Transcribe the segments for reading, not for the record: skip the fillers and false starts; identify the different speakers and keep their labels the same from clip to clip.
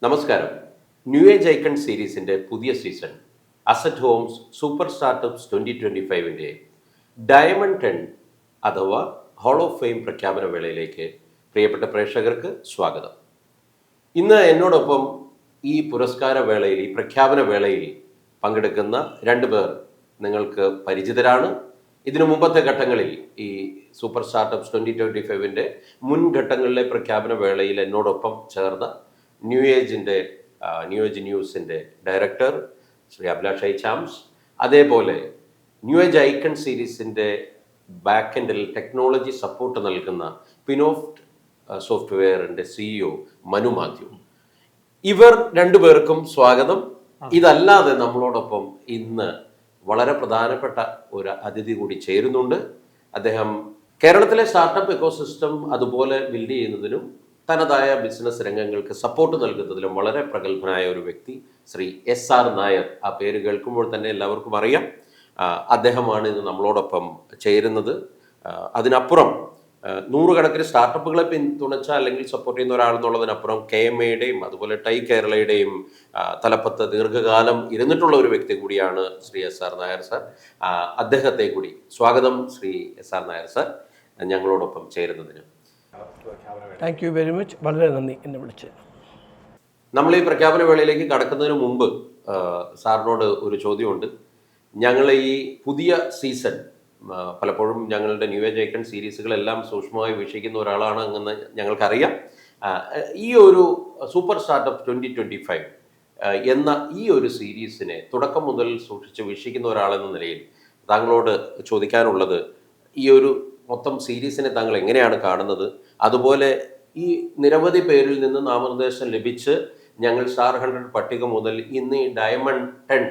Speaker 1: നമസ്കാരം. New age icon സീരീസിൻ്റെ പുതിയ season asset homes super startups 2025-ൻ്റെ ഡയമണ്ട് 10 അഥവാ ഹോൾ ഓഫ് ഫെയിം പ്രഖ്യാപന വേളയിലേക്ക് പ്രിയപ്പെട്ട പ്രേക്ഷകർക്ക് സ്വാഗതം. ഇന്ന് എന്നോടൊപ്പം ഈ പുരസ്കാര വേളയിൽ, ഈ പ്രഖ്യാപന വേളയിൽ പങ്കെടുക്കുന്ന രണ്ടു പേർ നിങ്ങൾക്ക് പരിചിതരാണ്. ഇതിനു മുമ്പത്തെ ഘട്ടങ്ങളിൽ ഈ സൂപ്പർ സ്റ്റാർട്ടപ്സ് 2025-ൻ്റെ മുൻഘട്ടങ്ങളിലെ പ്രഖ്യാപന വേളയിൽ എന്നോടൊപ്പം ചേർന്ന ന്യൂ ഏജ് ന്യൂസിൻ്റെ ഡയറക്ടർ ശ്രീ അഭിലാഷ് ഐ ചാംസ്, അതേപോലെ ന്യൂ ഏജ് ഐക്കൺ സീരീസിൻ്റെ ബാക്ക് എൻഡിൽ ടെക്നോളജി സപ്പോർട്ട് നൽകുന്ന പിനോഫ്റ്റ് സോഫ്റ്റ്വെയറിൻ്റെ CEO മനു മാത്യു. ഇവർ രണ്ടുപേർക്കും സ്വാഗതം. ഇതല്ലാതെ നമ്മളോടൊപ്പം ഇന്ന് വളരെ പ്രധാനപ്പെട്ട ഒരു അതിഥി കൂടി ചേരുന്നുണ്ട്. അദ്ദേഹം കേരളത്തിലെ സ്റ്റാർട്ടപ്പ് എക്കോസിസ്റ്റം അതുപോലെ ബിൽഡ് ചെയ്യുന്നതിനും തനതായ ബിസിനസ് രംഗങ്ങൾക്ക് സപ്പോർട്ട് നൽകുന്നതിലും വളരെ പ്രഗത്ഭനായ ഒരു വ്യക്തി ശ്രീ SR നായർ. ആ പേര് കേൾക്കുമ്പോൾ തന്നെ എല്ലാവർക്കും അറിയാം. അദ്ദേഹമാണ് ഇന്ന് നമ്മളോടൊപ്പം ചേരുന്നത്. അതിനപ്പുറം നൂറുകണക്കിന് സ്റ്റാർട്ടപ്പുകളെ പിന്തുണച്ച അല്ലെങ്കിൽ സപ്പോർട്ട് ചെയ്യുന്ന ഒരാളെന്നുള്ളതിനപ്പുറം KMAയുടെയും അതുപോലെ ടൈ കേരളയുടെയും തലപ്പത്ത് ദീർഘകാലം ഇരുന്നിട്ടുള്ള ഒരു വ്യക്തി കൂടിയാണ് ശ്രീ SR നായർ സാർ. അദ്ദേഹത്തെ കൂടി സ്വാഗതം ശ്രീ SR നായർ സാർ ഞങ്ങളോടൊപ്പം ചേരുന്നതിന്.
Speaker 2: Thank you very much. വളരെ നന്ദി എന്നെ വിളിച്ച്.
Speaker 1: നമ്മൾ ഈ പ്രഖ്യാപന വേളയിലേക്ക് കടക്കുന്നതിന് മുമ്പ് സാറിനോട് ഒരു ചോദ്യമുണ്ട്. ഞങ്ങൾ ഈ പുതിയ സീസൺ പലപ്പോഴും ഞങ്ങളുടെ ന്യൂ ഏജ് ഐക്കൺ സീരീസുകളെല്ലാം സൂക്ഷ്മമായി വീക്ഷിക്കുന്ന ഒരാളാണ് എന്ന് ഞങ്ങൾക്കറിയാം. ഈ ഒരു സൂപ്പർ സ്റ്റാർട്ടപ്പ് 2025 എന്ന ഈ ഒരു സീരീസിനെ തുടക്കം മുതൽ സൂക്ഷിച്ച് വീക്ഷിക്കുന്ന ഒരാളെന്ന നിലയിൽ താങ്കളോട് ചോദിക്കാനുള്ളത്, ഈ ഒരു മൊത്തം സീരീസിനെ താങ്കൾ എങ്ങനെയാണ് കാണുന്നത്? അതുപോലെ ഈ നിരവധി പേരിൽ നിന്ന് നാമനിർദ്ദേശം ലഭിച്ച് ഞങ്ങൾ സ്റ്റാർ 100 പട്ടിക മുതൽ ഇന്ന് ഈ ഡയമണ്ട് 10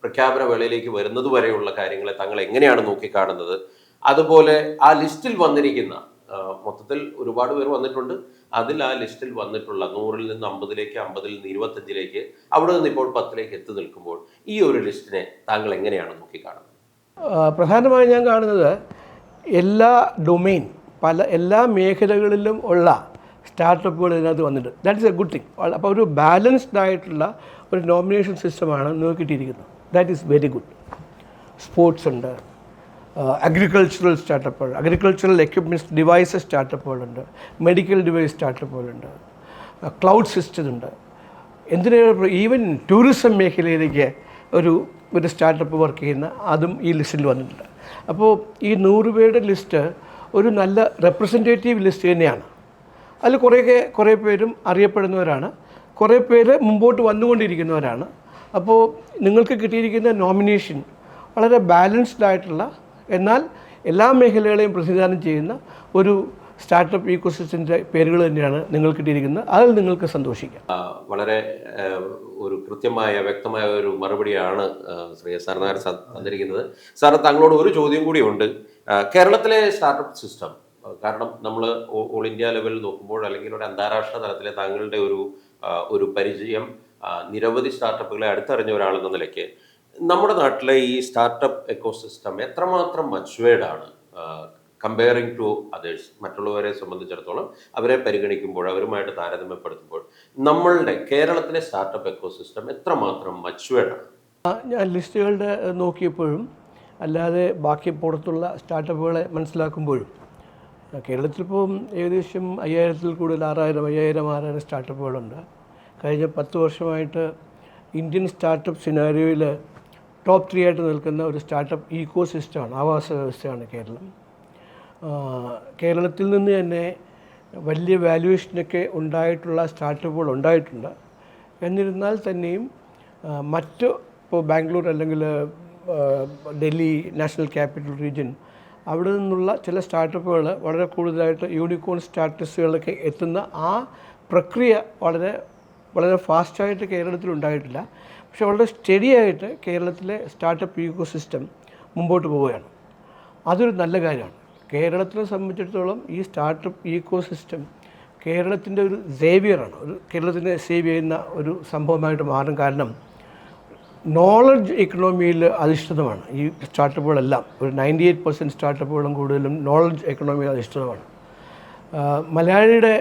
Speaker 1: പ്രഖ്യാപന വേളയിലേക്ക് വരുന്നത് വരെയുള്ള കാര്യങ്ങളെ താങ്കൾ എങ്ങനെയാണ് നോക്കിക്കാണുന്നത്? അതുപോലെ ആ ലിസ്റ്റിൽ വന്നിരിക്കുന്ന മൊത്തത്തിൽ ഒരുപാട് പേർ വന്നിട്ടുണ്ട്. അതിൽ ആ ലിസ്റ്റിൽ വന്നിട്ടുള്ള 100-ൽ നിന്ന് 50-ലേക്ക്, 50-ൽ നിന്ന് 25-ലേക്ക്, അവിടെ നിന്ന് ഇപ്പോൾ 10-ലേക്ക് എത്തി നിൽക്കുമ്പോൾ ഈ ഒരു ലിസ്റ്റിനെ താങ്കൾ എങ്ങനെയാണ് നോക്കിക്കാണുന്നത്?
Speaker 2: പ്രധാനമായും ഞാൻ കാണുന്നത് എല്ലാ ഡൊമെയിൻ എല്ലാ മേഖലകളിലും ഉള്ള സ്റ്റാർട്ടപ്പുകൾ ഇതിനകത്ത് വന്നിട്ടുണ്ട്. That is a good thing. അപ്പോൾ ഒരു ബാലൻസ്ഡ് ആയിട്ടുള്ള ഒരു നോമിനേഷൻ സിസ്റ്റമാണ് നിങ്ങൾക്ക് കിട്ടിയിരിക്കുന്നത്. That is very good. Sports ഉണ്ട്, അഗ്രികൾച്ചറൽ സ്റ്റാർട്ടപ്പുകൾ, അഗ്രികൾച്ചറൽ എക്യുപ്മെൻറ്റ്സ് ഡിവൈസസ് സ്റ്റാർട്ടപ്പുകളുണ്ട്, മെഡിക്കൽ ഡിവൈസ് സ്റ്റാർട്ടപ്പുകളുണ്ട്, ക്ലൗഡ് സിസ്റ്റം ഉണ്ട്. എന്തിനാണ് ഈവൻ ടൂറിസം മേഖലയിലേക്ക് ഒരു സ്റ്റാർട്ടപ്പ് വർക്ക് ചെയ്യുന്ന അതും ഈ ലിസ്റ്റിൽ വന്നിട്ടുണ്ട്. അപ്പോൾ ഈ 100 പേരുടെ ലിസ്റ്റ് ഒരു നല്ല റെപ്രസെൻറ്റേറ്റീവ് ലിസ്റ്റ് തന്നെയാണ്. അതിൽ കുറേ പേരും അറിയപ്പെടുന്നവരാണ്, കുറേ പേര് മുമ്പോട്ട് വന്നുകൊണ്ടിരിക്കുന്നവരാണ്. അപ്പോൾ നിങ്ങൾക്ക് കിട്ടിയിരിക്കുന്ന നോമിനേഷൻ വളരെ ബാലൻസ്ഡ് ആയിട്ടുള്ള, എന്നാൽ എല്ലാ മേഖലകളെയും പ്രതിനിധാനം ചെയ്യുന്ന ഒരു സ്റ്റാർട്ടപ്പ് ഈക്കോസിസ്റ്റത്തിൻ്റെ പേരുകൾ തന്നെയാണ് നിങ്ങൾക്ക് കിട്ടിയിരിക്കുന്നത്. അതിൽ നിങ്ങൾക്ക് സന്തോഷിക്കാം.
Speaker 1: വളരെ ഒരു കൃത്യമായ വ്യക്തമായ ഒരു മറുപടിയാണ് ശ്രീ SR നായർ തന്നിരിക്കുന്നത്. സാർ, താങ്കളോട് ഒരു ചോദ്യം കൂടി ഉണ്ട്. കേരളത്തിലെ സ്റ്റാർട്ടപ്പ് സിസ്റ്റം, കാരണം നമ്മൾ ഓൾ ഇന്ത്യ ലെവലിൽ നോക്കുമ്പോൾ അല്ലെങ്കിൽ ഒരു അന്താരാഷ്ട്ര തലത്തിലെ താങ്കളുടെ ഒരു പരിചയം, നിരവധി സ്റ്റാർട്ടപ്പുകളെ അടുത്തറിഞ്ഞ ഒരാളെന്ന നിലയ്ക്ക് നമ്മുടെ നാട്ടിലെ ഈ സ്റ്റാർട്ടപ്പ് എക്കോസിസ്റ്റം എത്രമാത്രം മച്വേർഡ് ആണ് കമ്പയറിങ് ടു അതേഴ്സ്? മറ്റുള്ളവരെ സംബന്ധിച്ചിടത്തോളം അവരെ പരിഗണിക്കുമ്പോൾ, അവരുമായിട്ട് താരതമ്യപ്പെടുത്തുമ്പോൾ നമ്മളുടെ കേരളത്തിലെ സ്റ്റാർട്ടപ്പ് എക്കോസിസ്റ്റം എത്രമാത്രം മച്വേർഡാണ്?
Speaker 2: ഞാൻ ലിസ്റ്റുകളുടെ നോക്കിയപ്പോഴും അല്ലാതെ ബാക്കി പുറത്തുള്ള സ്റ്റാർട്ടപ്പുകളെ മനസ്സിലാക്കുമ്പോഴും കേരളത്തിലിപ്പോൾ ഏകദേശം 5000-ൽ കൂടുതൽ 6000 സ്റ്റാർട്ടപ്പുകളുണ്ട്. കഴിഞ്ഞ 10 വർഷമായിട്ട് ഇന്ത്യൻ സ്റ്റാർട്ടപ്പ് സിനാരിയോയിൽ ടോപ്പ് 3 ആയിട്ട് നിൽക്കുന്ന ഒരു സ്റ്റാർട്ടപ്പ് ഈക്കോ സിസ്റ്റമാണ്, ആവാസ വ്യവസ്ഥയാണ് കേരളം. കേരളത്തിൽ നിന്ന് തന്നെ വലിയ വാല്യുവേഷനൊക്കെ ഉണ്ടായിട്ടുള്ള സ്റ്റാർട്ടപ്പുകൾ ഉണ്ടായിട്ടുണ്ട്. എന്നിരുന്നാൽ തന്നെയും മറ്റ് ഇപ്പോൾ ബാംഗ്ലൂർ അല്ലെങ്കിൽ ഡൽഹി നാഷണൽ ക്യാപിറ്റൽ റീജിയൻ, അവിടെ നിന്നുള്ള ചില സ്റ്റാർട്ടപ്പുകൾ വളരെ കൂടുതലായിട്ട് യൂണിക്കോൺ സ്റ്റാറ്റസുകളിലൊക്കെ എത്തുന്ന ആ പ്രക്രിയ വളരെ ഫാസ്റ്റായിട്ട് കേരളത്തിലുണ്ടായിട്ടില്ല. പക്ഷേ വളരെ സ്റ്റഡിയായിട്ട് കേരളത്തിലെ സ്റ്റാർട്ടപ്പ് ഈക്കോ സിസ്റ്റം മുമ്പോട്ട് പോവുകയാണ്. അതൊരു നല്ല കാര്യമാണ്. കേരളത്തിനെ സംബന്ധിച്ചിടത്തോളം ഈ സ്റ്റാർട്ടപ്പ് ഈക്കോ സിസ്റ്റം കേരളത്തിൻ്റെ ഒരു സേവിയറാണ്, കേരളത്തിനെ സേവ് ചെയ്യുന്ന ഒരു സംഭവമായിട്ട് മാറും. കാരണം നോളജ് എക്കണോമിയിൽ അധിഷ്ഠിതമാണ് ഈ സ്റ്റാർട്ടപ്പുകളെല്ലാം. ഒരു 98% സ്റ്റാർട്ടപ്പുകളും കൂടുതലും നോളജ് എക്കണോമിയിൽ അധിഷ്ഠിതമാണ്. മലയാളിയുടെ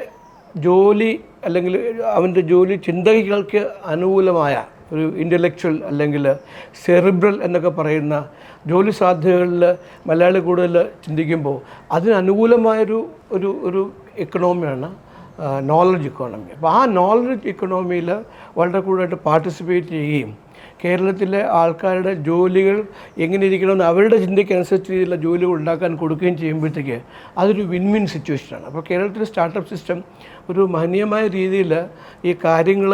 Speaker 2: ജോലി അല്ലെങ്കിൽ അവൻ്റെ ജോലി ചിന്തകൾക്ക് അനുകൂലമായ ഒരു ഇൻ്റലക്ച്വൽ അല്ലെങ്കിൽ സെറിബ്രൽ എന്നൊക്കെ പറയുന്ന ജോലി സാധ്യതകളിൽ മലയാളി കൂടുതൽ ചിന്തിക്കുമ്പോൾ അതിനനുകൂലമായൊരു ഒരു ഒരു എക്കണോമിയാണ് നോളജ് ഇക്കോണമി. അപ്പോൾ ആ നോളജ് ഇക്കോണമിയിൽ വളരെ കൂടുതലായിട്ട് പാർട്ടിസിപ്പേറ്റ് ചെയ്യുകയും കേരളത്തിലെ ആൾക്കാരുടെ ജോലികൾ എങ്ങനെ ഇരിക്കണമെന്ന് അവരുടെ ചിന്തയ്ക്കനുസരിച്ച് രീതിയിലുള്ള ജോലികൾ ഉണ്ടാക്കാൻ കൊടുക്കുകയും ചെയ്യുമ്പോഴത്തേക്ക് അതൊരു വിൻ വിൻ സിറ്റുവേഷനാണ്. അപ്പോൾ കേരളത്തിലെ സ്റ്റാർട്ടപ്പ് സിസ്റ്റം ഒരു മഹനീയമായ രീതിയിൽ ഈ കാര്യങ്ങൾ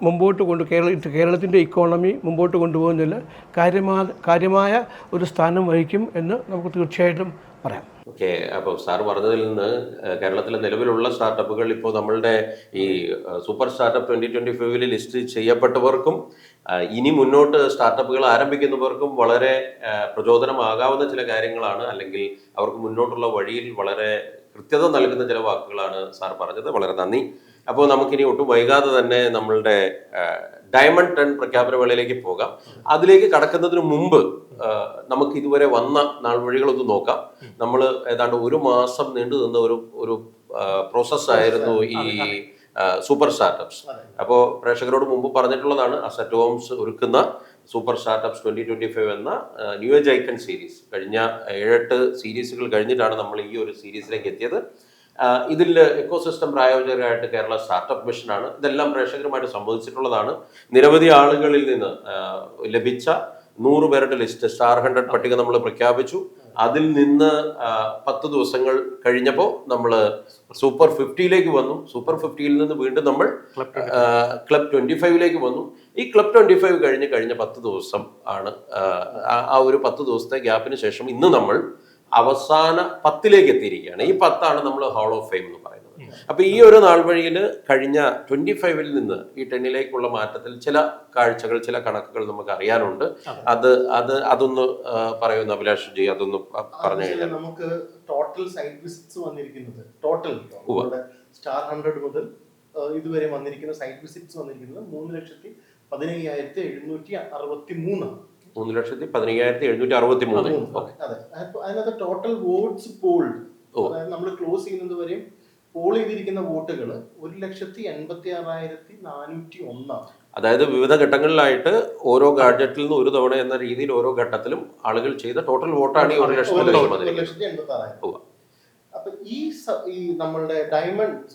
Speaker 2: മുമ്പോട്ട് കേരളത്തിൻ്റെ ഇക്കോണമി മുമ്പോട്ട് കൊണ്ടുപോകുന്നതിൽ കാര്യമായ ഒരു സ്ഥാനം വഹിക്കും എന്ന് നമുക്ക് തീർച്ചയായിട്ടും പറയാം.
Speaker 1: ഓക്കെ, അപ്പോൾ സാർ പറഞ്ഞതിൽ നിന്ന് കേരളത്തിലെ നിലവിലുള്ള സ്റ്റാർട്ടപ്പുകൾ ഇപ്പോൾ നമ്മളുടെ ഈ സൂപ്പർ സ്റ്റാർട്ടപ്പ് 2025 ലിസ്റ്റ് ചെയ്യപ്പെട്ടവർക്കും ഇനി മുന്നോട്ട് സ്റ്റാർട്ടപ്പുകൾ ആരംഭിക്കുന്നവർക്കും വളരെ പ്രചോദനമാകാവുന്ന ചില കാര്യങ്ങളാണ്, അല്ലെങ്കിൽ അവർക്ക് മുന്നോട്ടുള്ള വഴിയിൽ വളരെ കൃത്യത നൽകുന്ന ചില വാക്കുകളാണ് സാർ പറഞ്ഞത്. വളരെ നന്ദി. അപ്പോൾ നമുക്കിനി ഒട്ടും വൈകാതെ തന്നെ നമ്മളുടെ ഡയമണ്ട് 10 പ്രഖ്യാപന വേളയിലേക്ക് പോകാം. അതിലേക്ക് കടക്കുന്നതിന് മുമ്പ് നമുക്ക് ഇതുവരെ വന്ന നാൾവഴികളൊന്ന് നോക്കാം. നമ്മൾ ഏതാണ്ട് 1 മാസം നീണ്ടു നിന്ന ഒരു പ്രോസസ്സായിരുന്നു ഈ സൂപ്പർ സ്റ്റാർട്ടപ്സ്. അപ്പോൾ പ്രേക്ഷകരോട് മുമ്പ് പറഞ്ഞിട്ടുള്ളതാണ്, അസറ്റ് ഹോംസ് ഒരുക്കുന്ന സൂപ്പർ സ്റ്റാർട്ടപ്സ് 2025 എന്ന ന്യൂ ഏജ് ഐക്കൺ സീരീസ്. കഴിഞ്ഞ 7-8 സീരീസുകൾ കഴിഞ്ഞിട്ടാണ് നമ്മൾ ഈ ഒരു സീരീസിലേക്ക് എത്തിയത്. ഇതിൽ എക്കോസിസ്റ്റം പ്രായോജകരായിട്ട് കേരള സ്റ്റാർട്ടപ്പ് മിഷനാണ്. ഇതെല്ലാം പ്രേക്ഷകരുമായിട്ട് സംബന്ധിച്ചിട്ടുള്ളതാണ്. നിരവധി ആളുകളിൽ നിന്ന് ലഭിച്ച 100 പേരുടെ ലിസ്റ്റ് സ്റ്റാർ 100 പട്ടിക നമ്മൾ പ്രഖ്യാപിച്ചു. അതിൽ നിന്ന് 10 ദിവസങ്ങൾ കഴിഞ്ഞപ്പോൾ നമ്മൾ സൂപ്പർ 50യിലേക്ക് വന്നു. സൂപ്പർ 50യിൽ നിന്ന് വീണ്ടും നമ്മൾ ക്ലബ് 25ലേക്ക് വന്നു. ഈ ക്ലബ് 25 കഴിഞ്ഞ 10 ദിവസം ആണ്, ആ ഒരു 10 ദിവസത്തെ ഗ്യാപ്പിന് ശേഷം ഇന്ന് നമ്മൾ അവസാന 10ലേക്ക് എത്തിയിരിക്കുകയാണ്. ഈ 10 നമ്മൾ ഹാൾ ഓഫ് ഫെയിം എന്ന് പറയുന്നത്. അപ്പൊ ഈ ഒരു നാൾ വഴിയിൽ കഴിഞ്ഞ 25ൽ നിന്ന് ഈ 10ലേക്കുള്ള മാറ്റത്തിൽ ചില കാഴ്ചകൾ, ചില കണക്കുകൾ നമുക്ക് അറിയാനുണ്ട്. അതൊന്ന് പറയുന്ന അഭിലാഷ് ജി, അതൊന്ന് പറഞ്ഞു കഴിഞ്ഞാൽ
Speaker 3: നമുക്ക് ടോട്ടൽ സൈറ്റ് വിസിറ്റ്സ് വന്നിരിക്കുന്നത് ടോട്ടൽ സ്റ്റാർ 100 മുതൽ ഇതുവരെ വന്നിരിക്കുന്ന സൈറ്റ് വിസിറ്റ്സ് വന്നിരിക്കുന്നത് 3,15,763.
Speaker 1: 3,15,763.
Speaker 3: അതെ, അതിനകത്ത് ടോട്ടൽ വോട്ട്സ് പോൾഡ്, അതായത് നമ്മൾ ക്ലോസ് ചെയ്യുന്നത് വരെയും പോൾ ചെയ്തിരിക്കുന്ന വോട്ടുകൾ 1,86,401.
Speaker 1: അതായത് വിവിധ ഘട്ടങ്ങളിലായിട്ട് ഓരോ ഗാഡ്ജറ്റിൽ നിന്ന് ഒരു തവണ എന്ന രീതിയിൽ ഓരോ ഘട്ടത്തിലും ആളുകൾ ചെയ്ത ടോട്ടൽ വോട്ടാണ് 1,86,000.
Speaker 3: അപ്പൊ ഈ നമ്മളുടെ ഡയമണ്ട്,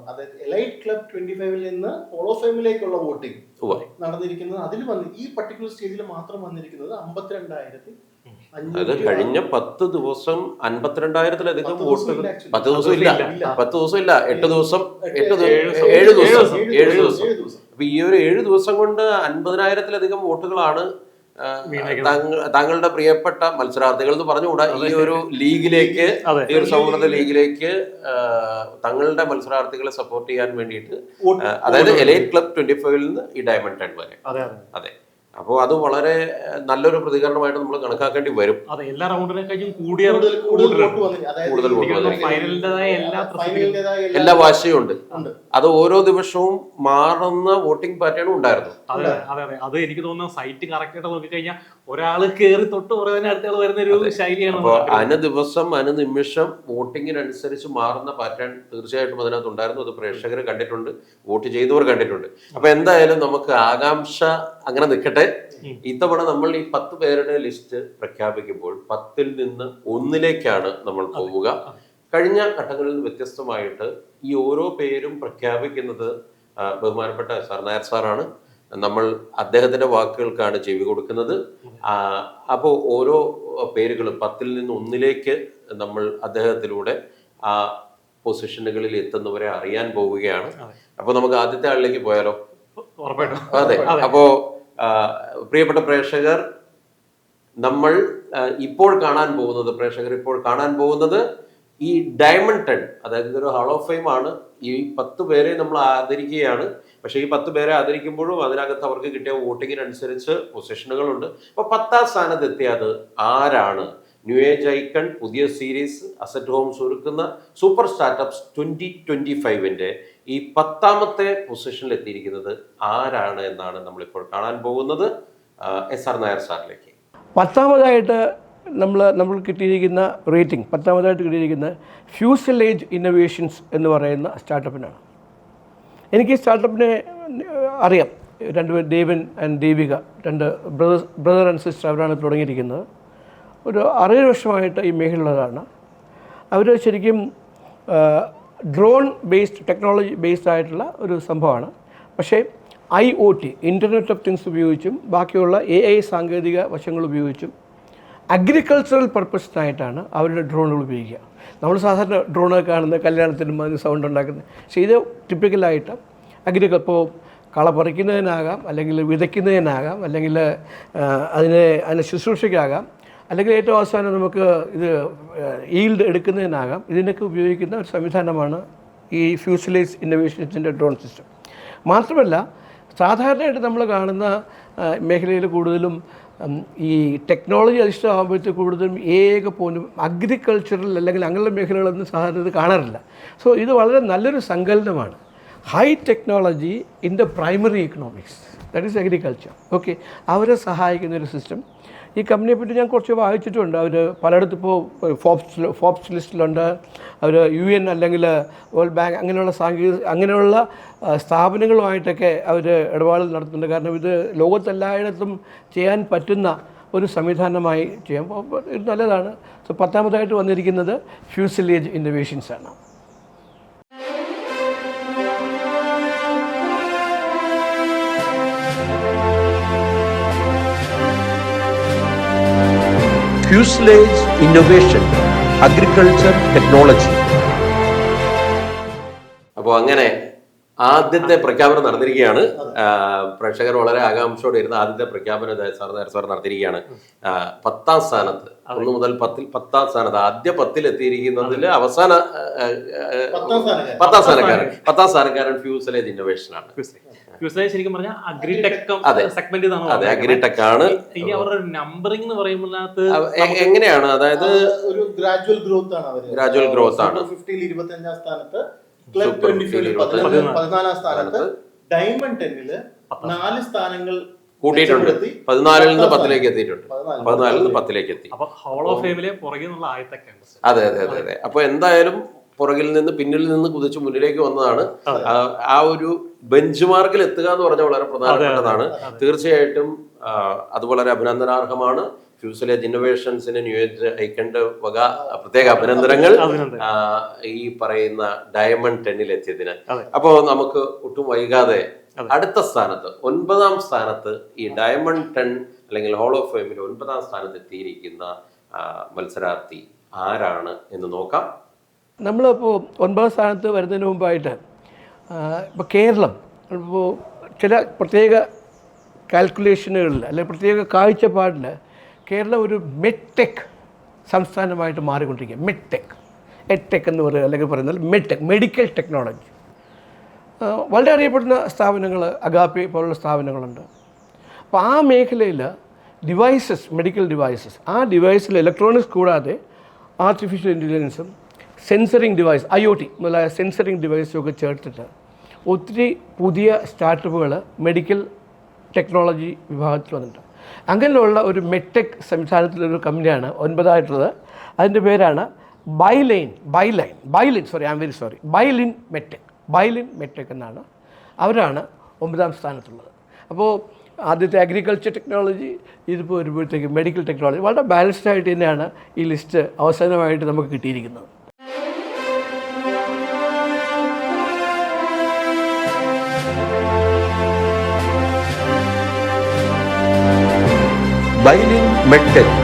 Speaker 3: അതായത് എലൈറ്റ് ക്ലബ് 25ൽ നിന്ന് ഹോൾ ഓഫ് ഫെയിമിലേക്കുള്ള വോട്ടിംഗ് നടന്നിരിക്കുന്നത്, അതിൽ വന്ന് ഈ പർട്ടിക്കുലർ സ്റ്റേജിൽ മാത്രം വന്നിരിക്കുന്നത് 52,000.
Speaker 1: അതായത് കഴിഞ്ഞ 10 ദിവസം 52,000-ലധികം വോട്ടുകൾ. 10 ദിവസം ഇല്ല, 8 ദിവസം, 7 ദിവസം. അപ്പൊ ഈ ഒരു 7 ദിവസം കൊണ്ട് 50,000-ലധികം വോട്ടുകളാണ് താങ്കളുടെ പ്രിയപ്പെട്ട മത്സരാർത്ഥികൾ എന്ന് പറഞ്ഞുകൂടാ, ഈ ഒരു ലീഗിലേക്ക്, ഈ ഒരു സൗഹൃദ ലീഗിലേക്ക് തങ്ങളുടെ മത്സരാർത്ഥികളെ സപ്പോർട്ട് ചെയ്യാൻ വേണ്ടിയിട്ട്, അതായത് എലൈറ്റ് ക്ലബ് 25ൽ നിന്ന് ഈ ഡയമണ്ട് 10 വരെ. അതെ, അപ്പോൾ അത് വളരെ നല്ലൊരു പ്രതികരണമായിട്ട് നമ്മൾ കണക്കാക്കേണ്ടി വരും.
Speaker 4: എല്ലാ റൗണ്ടിനെക്കാളും
Speaker 1: എല്ലാ വാശിയും ഉണ്ട്. അത് ഓരോ ദിവസവും മാറുന്ന വോട്ടിംഗ് പാറ്റേണും ഉണ്ടായിരുന്നു.
Speaker 4: അതെ, അത് എനിക്ക് തോന്നുന്നു സൈറ്റ് കറക്റ്റ് ആയിട്ട് നോക്കിക്കഴിഞ്ഞാൽ ഒരാള് കയറി തൊട്ട് അടുത്തയാൾ വരുന്ന ഒരു ശൈലിയാണ്.
Speaker 1: അപ്പോൾ അനുദിവസം അനുനിമിഷം വോട്ടിങ്ങിനനുസരിച്ച് മാറുന്ന പാറ്റേൺ തീർച്ചയായിട്ടും അതിനകത്ത് ഉണ്ടായിരുന്നു. അത് പ്രേക്ഷകർ കണ്ടിട്ടുണ്ട്, വോട്ട് ചെയ്തവർ കണ്ടിട്ടുണ്ട്. അപ്പൊ എന്തായാലും നമുക്ക് ആകാംക്ഷ അങ്ങനെ നിൽക്കട്ടെ. ഇത്തവണ നമ്മൾ ഈ 10 പേരുടെ ലിസ്റ്റ് പ്രഖ്യാപിക്കുമ്പോൾ 10ൽ നിന്ന് 1ലേക്കാണ് നമ്മൾ പോവുക. കഴിഞ്ഞ ഘട്ടങ്ങളിൽ നിന്ന് വ്യത്യസ്തമായിട്ട് ഈ ഓരോ പേരും പ്രഖ്യാപിക്കുന്നത് ബഹുമാനപ്പെട്ട സാർ നായർ സാറാണ്. നമ്മൾ അദ്ദേഹത്തിന്റെ വാക്കുകൾക്കാണ് ചെവി കൊടുക്കുന്നത്. അപ്പോൾ ഓരോ പേരുകളും 10ൽ നിന്ന് 1ലേക്ക് നമ്മൾ അദ്ദേഹത്തിലൂടെ ആ പൊസിഷനുകളിൽ എത്തുന്നവരെ അറിയാൻ പോവുകയാണ്. അപ്പൊ നമുക്ക് ആദ്യത്തെ ആളിലേക്ക് പോയാലോ? അതെ, അപ്പോ പ്രിയപ്പെട്ട പ്രേക്ഷകർ, നമ്മൾ ഇപ്പോൾ കാണാൻ പോകുന്നത് ഈ ഡയമണ്ട് 10, അതായത് ഇതൊരു ഹാൾ ഓഫ് ഫെയിം ആണ്. ഈ 10 പേരെ നമ്മൾ ആദരിക്കുകയാണ്. പക്ഷേ ഈ 10 പേരെ ആദരിക്കുമ്പോഴും അതിനകത്ത് അവർക്ക് കിട്ടിയ വോട്ടിങ്ങിനനുസരിച്ച് പൊസിഷനുകളുണ്ട്. അപ്പൊ 10ാം സ്ഥാനത്ത് എത്തിയത് ആരാണ്? ന്യൂ ഏജ് ഐക്കൺ പുതിയ സീരീസ് അസറ്റ് ഹോംസ് ഒരുക്കുന്ന സൂപ്പർ സ്റ്റാർട്ടപ്സ് 2025ന്റെ ഈ 10ാമത്തെ പൊസിഷനിൽ എത്തിയിരിക്കുന്നത് ആരാണ് എന്നാണ് നമ്മളിപ്പോൾ കാണാൻ പോകുന്നത്. SR നായർ സാറിലേക്ക്.
Speaker 2: 10ാമതായിട്ട് നമ്മൾ കിട്ടിയിരിക്കുന്ന റേറ്റിംഗ് 10ാമതായിട്ട് കിട്ടിയിരിക്കുന്ന ഫ്യൂസലേജ് ഇന്നൊവേഷൻസ് എന്ന് പറയുന്ന സ്റ്റാർട്ടപ്പിനാണ്. എനിക്ക് ഈ സ്റ്റാർട്ടപ്പിനെ അറിയാം. രണ്ടുപേർ ദേവൻ ആൻഡ് ദേവിക, രണ്ട് ബ്രദർ ആൻഡ് സിസ്റ്റർ, അവരാണ് തുടങ്ങിയിരിക്കുന്നത്. ഒരു 6 വർഷമായിട്ട് ഈ മേഖലയിലുള്ളതാണ്. അവർ ശരിക്കും ഡ്രോൺ ബേസ്ഡ് ടെക്നോളജി ബേസ്ഡ് ആയിട്ടുള്ള ഒരു സംഭവമാണ്. പക്ഷേ IoT, ഇൻ്റർനെറ്റ് ഓഫ് തിങ്സ് ഉപയോഗിച്ചും ബാക്കിയുള്ള AI സാങ്കേതിക വശങ്ങൾ ഉപയോഗിച്ചും അഗ്രികൾച്ചറൽ പർപ്പസിനായിട്ടാണ് അവരുടെ ഡ്രോണുകൾ ഉപയോഗിക്കുക. നമ്മൾ സാധാരണ ഡ്രോണൊക്കെ കാണുന്നത് കല്യാണത്തിനും അതിന് സൗണ്ട് ഉണ്ടാക്കുന്നത്. പക്ഷേ ഇത് ടിപ്പിക്കലായിട്ട് ഇപ്പോൾ കള പറിക്കുന്നതിനാകാം, അല്ലെങ്കിൽ വിതയ്ക്കുന്നതിനാകാം, അല്ലെങ്കിൽ അതിന് ശുശ്രൂഷയ്ക്കാകാം, അല്ലെങ്കിൽ ഏറ്റവും അവസാനം നമുക്ക് ഇത് ഈൽഡ് എടുക്കുന്നതിനാകാം. ഇതിനൊക്കെ ഉപയോഗിക്കുന്ന ഒരു സംവിധാനമാണ് ഈ ഫ്യൂസലേജ് ഇന്നൊവേഷൻസിൻ്റെ ഡ്രോൺ സിസ്റ്റം. മാത്രമല്ല സാധാരണയായിട്ട് നമ്മൾ കാണുന്ന മേഖലയിൽ കൂടുതലും ഈ ടെക്നോളജി അധിഷ്ഠിതമാകുമ്പോഴത്തേക്ക് കൂടുതലും ഏക പോലും അഗ്രികൾച്ചറൽ അല്ലെങ്കിൽ അങ്ങനെയുള്ള മേഖലകളൊന്നും സാധാരണ ഇത് കാണാറില്ല. സോ ഇത് വളരെ നല്ലൊരു സങ്കലനമാണ്. High technology in the primary economics, that is agriculture. Okay, അവരെ സഹായിക്കുന്നൊരു സിസ്റ്റം. ഈ കമ്പനിയെ പറ്റി ഞാൻ കുറച്ച് വായിച്ചിട്ടുണ്ട്. അവർ പലയിടത്തും ഇപ്പോൾ ഫോബ്സ് ലിസ്റ്റിലുണ്ട്. അവർ UN അല്ലെങ്കിൽ വേൾഡ് ബാങ്ക് അങ്ങനെയുള്ള സ്ഥാപനങ്ങളുമായിട്ടൊക്കെ അവർ ഇടപാടുകൾ നടത്തുന്നുണ്ട്. കാരണം ഇത് ലോകത്തെല്ലായിടത്തും ചെയ്യാൻ പറ്റുന്ന ഒരു സംവിധാനമായി ചെയ്യാം. ഇത് നല്ലതാണ്. സോ 10ാമതായിട്ട് വന്നിരിക്കുന്നത് ഫ്യൂസലേജ് ഇന്നൊവേഷൻസ് ആണ്.
Speaker 1: Fuselage innovation, agriculture technology. അപ്പോൾ അങ്ങനെ ആദ്യത്തെ പ്രഖ്യാപനം നടന്നിരിക്കുകയാണ്. പ്രേക്ഷകർ വളരെ ആകാംക്ഷയോടെ ഇരുന്ന ആദ്യത്തെ പ്രഖ്യാപനം സാർ നടത്തിയിരിക്കുകയാണ്. 10ാം സ്ഥാനത്ത്, 1 മുതൽ 10ാം സ്ഥാനത്ത്, ആദ്യ 10ൽ എത്തിയിരിക്കുന്നതിൽ അവസാന 10ാം സ്ഥാനക്കാരൻ ഫ്യൂസലേജ് ഇന്നൊവേഷൻ ആണ്.
Speaker 4: ഫ്യൂസലേജ് ശരിക്കും പറഞ്ഞാൽ അഗ്രിടെക് സെഗ്മെന്റ് ആണ്.
Speaker 1: അതെ, അഗ്രിടെക് ആണ്.
Speaker 4: ഇനി അവരുടെ നമ്പറിംഗ് എന്ന് പറയുമ്പോൾ
Speaker 1: എങ്ങനെയാണ്? അതായത്
Speaker 3: ഒരു ഗ്രാജുവൽ ഗ്രോത്ത് ആണ്.
Speaker 1: ഗ്രാജുവൽ ഗ്രോത്ത് ആണ്.
Speaker 3: 50ൽ 25ാം സ്ഥാനത്ത്, ക്ലബ് 25ൽ 14ാം സ്ഥാനത്ത്, ഡയമണ്ട് 10ല് 4 സ്ഥാനങ്ങൾ
Speaker 1: കൂട്ടിയിട്ടുണ്ട്. 14ൽ നിന്ന് 10ലേക്ക് എത്തിയിട്ടുണ്ട്. 14ൽ നിന്ന് 10ലേക്ക് എത്തി.
Speaker 4: അപ്പൊ ഹോൾ ഓഫ് ഫെയിമിലെ പുറകെ നിന്നുള്ള ആദ്യത്തെ.
Speaker 1: അതെ. അപ്പൊ എന്തായാലും പുറകിൽ നിന്ന് പിന്നിൽ നിന്ന് കുതിച്ച് മുന്നിലേക്ക് വന്നതാണ്. ആ ഒരു ബെഞ്ച് മാർക്കിൽ എത്തുക എന്ന് പറഞ്ഞാൽ വളരെ പ്രധാനപ്പെട്ടതാണ്. തീർച്ചയായിട്ടും അത് വളരെ അഭിനന്ദനാർഹമാണ്. ഫ്യൂസലേജ് ഇന്നോവേഷൻസിന് ന്യൂ ഏജ് ഐക്കണിന്റെ വക പ്രത്യേക അഭിനന്ദനങ്ങൾ ഈ പറയുന്ന ഡയമണ്ട് 10ൽ എത്തിയതിന്. അപ്പോൾ നമുക്ക് ഒട്ടും വൈകാതെ അടുത്ത സ്ഥാനത്ത് 9ാം സ്ഥാനത്ത് ഈ ഡയമണ്ട് 10 അല്ലെങ്കിൽ ഹോൾ ഓഫ് ഫെയിമിൽ 9ാം സ്ഥാനത്ത് എത്തിയിരിക്കുന്ന മത്സരാർത്ഥി ആരാണ് എന്ന് നോക്കാം.
Speaker 2: നമ്മളിപ്പോൾ 9ാം സ്ഥാനത്ത് വരുന്നതിന് മുമ്പായിട്ട് ഇപ്പോൾ കേരളം ഇപ്പോൾ ചില പ്രത്യേക കാൽക്കുലേഷനുകളിൽ അല്ലെങ്കിൽ പ്രത്യേക കാഴ്ചപ്പാടിൽ കേരളം ഒരു മെഡ്ടെക് സംസ്ഥാനമായിട്ട് മാറിക്കൊണ്ടിരിക്കുക. എഡ്ടെക് എന്ന് പറയുക, അല്ലെങ്കിൽ പറയുന്നത് മെഡ്ടെക്, മെഡിക്കൽ ടെക്നോളജി. വളരെ അറിയപ്പെടുന്ന സ്ഥാപനങ്ങൾ, അഗാപ്പി പോലുള്ള സ്ഥാപനങ്ങളുണ്ട്. അപ്പോൾ ആ മേഖലയിൽ ഡിവൈസസ്, മെഡിക്കൽ ഡിവൈസസ്, ആ ഡിവൈസിൽ ഇലക്ട്രോണിക്സ് കൂടാതെ ആർട്ടിഫിഷ്യൽ ഇൻ്റലിജൻസും സെൻസറിങ് ഡിവൈസ്, IoT മുതലായ സെൻസറിങ് ഡിവൈസൊക്കെ ചേർത്തിട്ട് ഒത്തിരി പുതിയ സ്റ്റാർട്ടപ്പുകൾ മെഡിക്കൽ ടെക്നോളജി വിഭാഗത്തിൽ വന്നിട്ടുണ്ട്. അങ്ങനെയുള്ള ഒരു മെഡ്ടെക് സംവിധാനത്തിലൊരു കമ്പനിയാണ് 9ായിട്ടുള്ളത്. അതിൻ്റെ പേരാണ് ബൈലിൻ മെഡ്ടെക് എന്നാണ്. അവരാണ് 9ാം സ്ഥാനത്തുള്ളത്. അപ്പോൾ ആദ്യത്തെ അഗ്രികൾച്ചർ ടെക്നോളജി, ഇതിപ്പോൾ വരുമ്പോഴത്തേക്ക് മെഡിക്കൽ ടെക്നോളജി, വളരെ ബാലൻസ്ഡ് ആയിട്ട് തന്നെയാണ് ഈ ലിസ്റ്റ് അവസാനമായിട്ട് നമുക്ക് കിട്ടിയിരിക്കുന്നത്.
Speaker 1: ബൈലിൻ മെഡ്ടെക്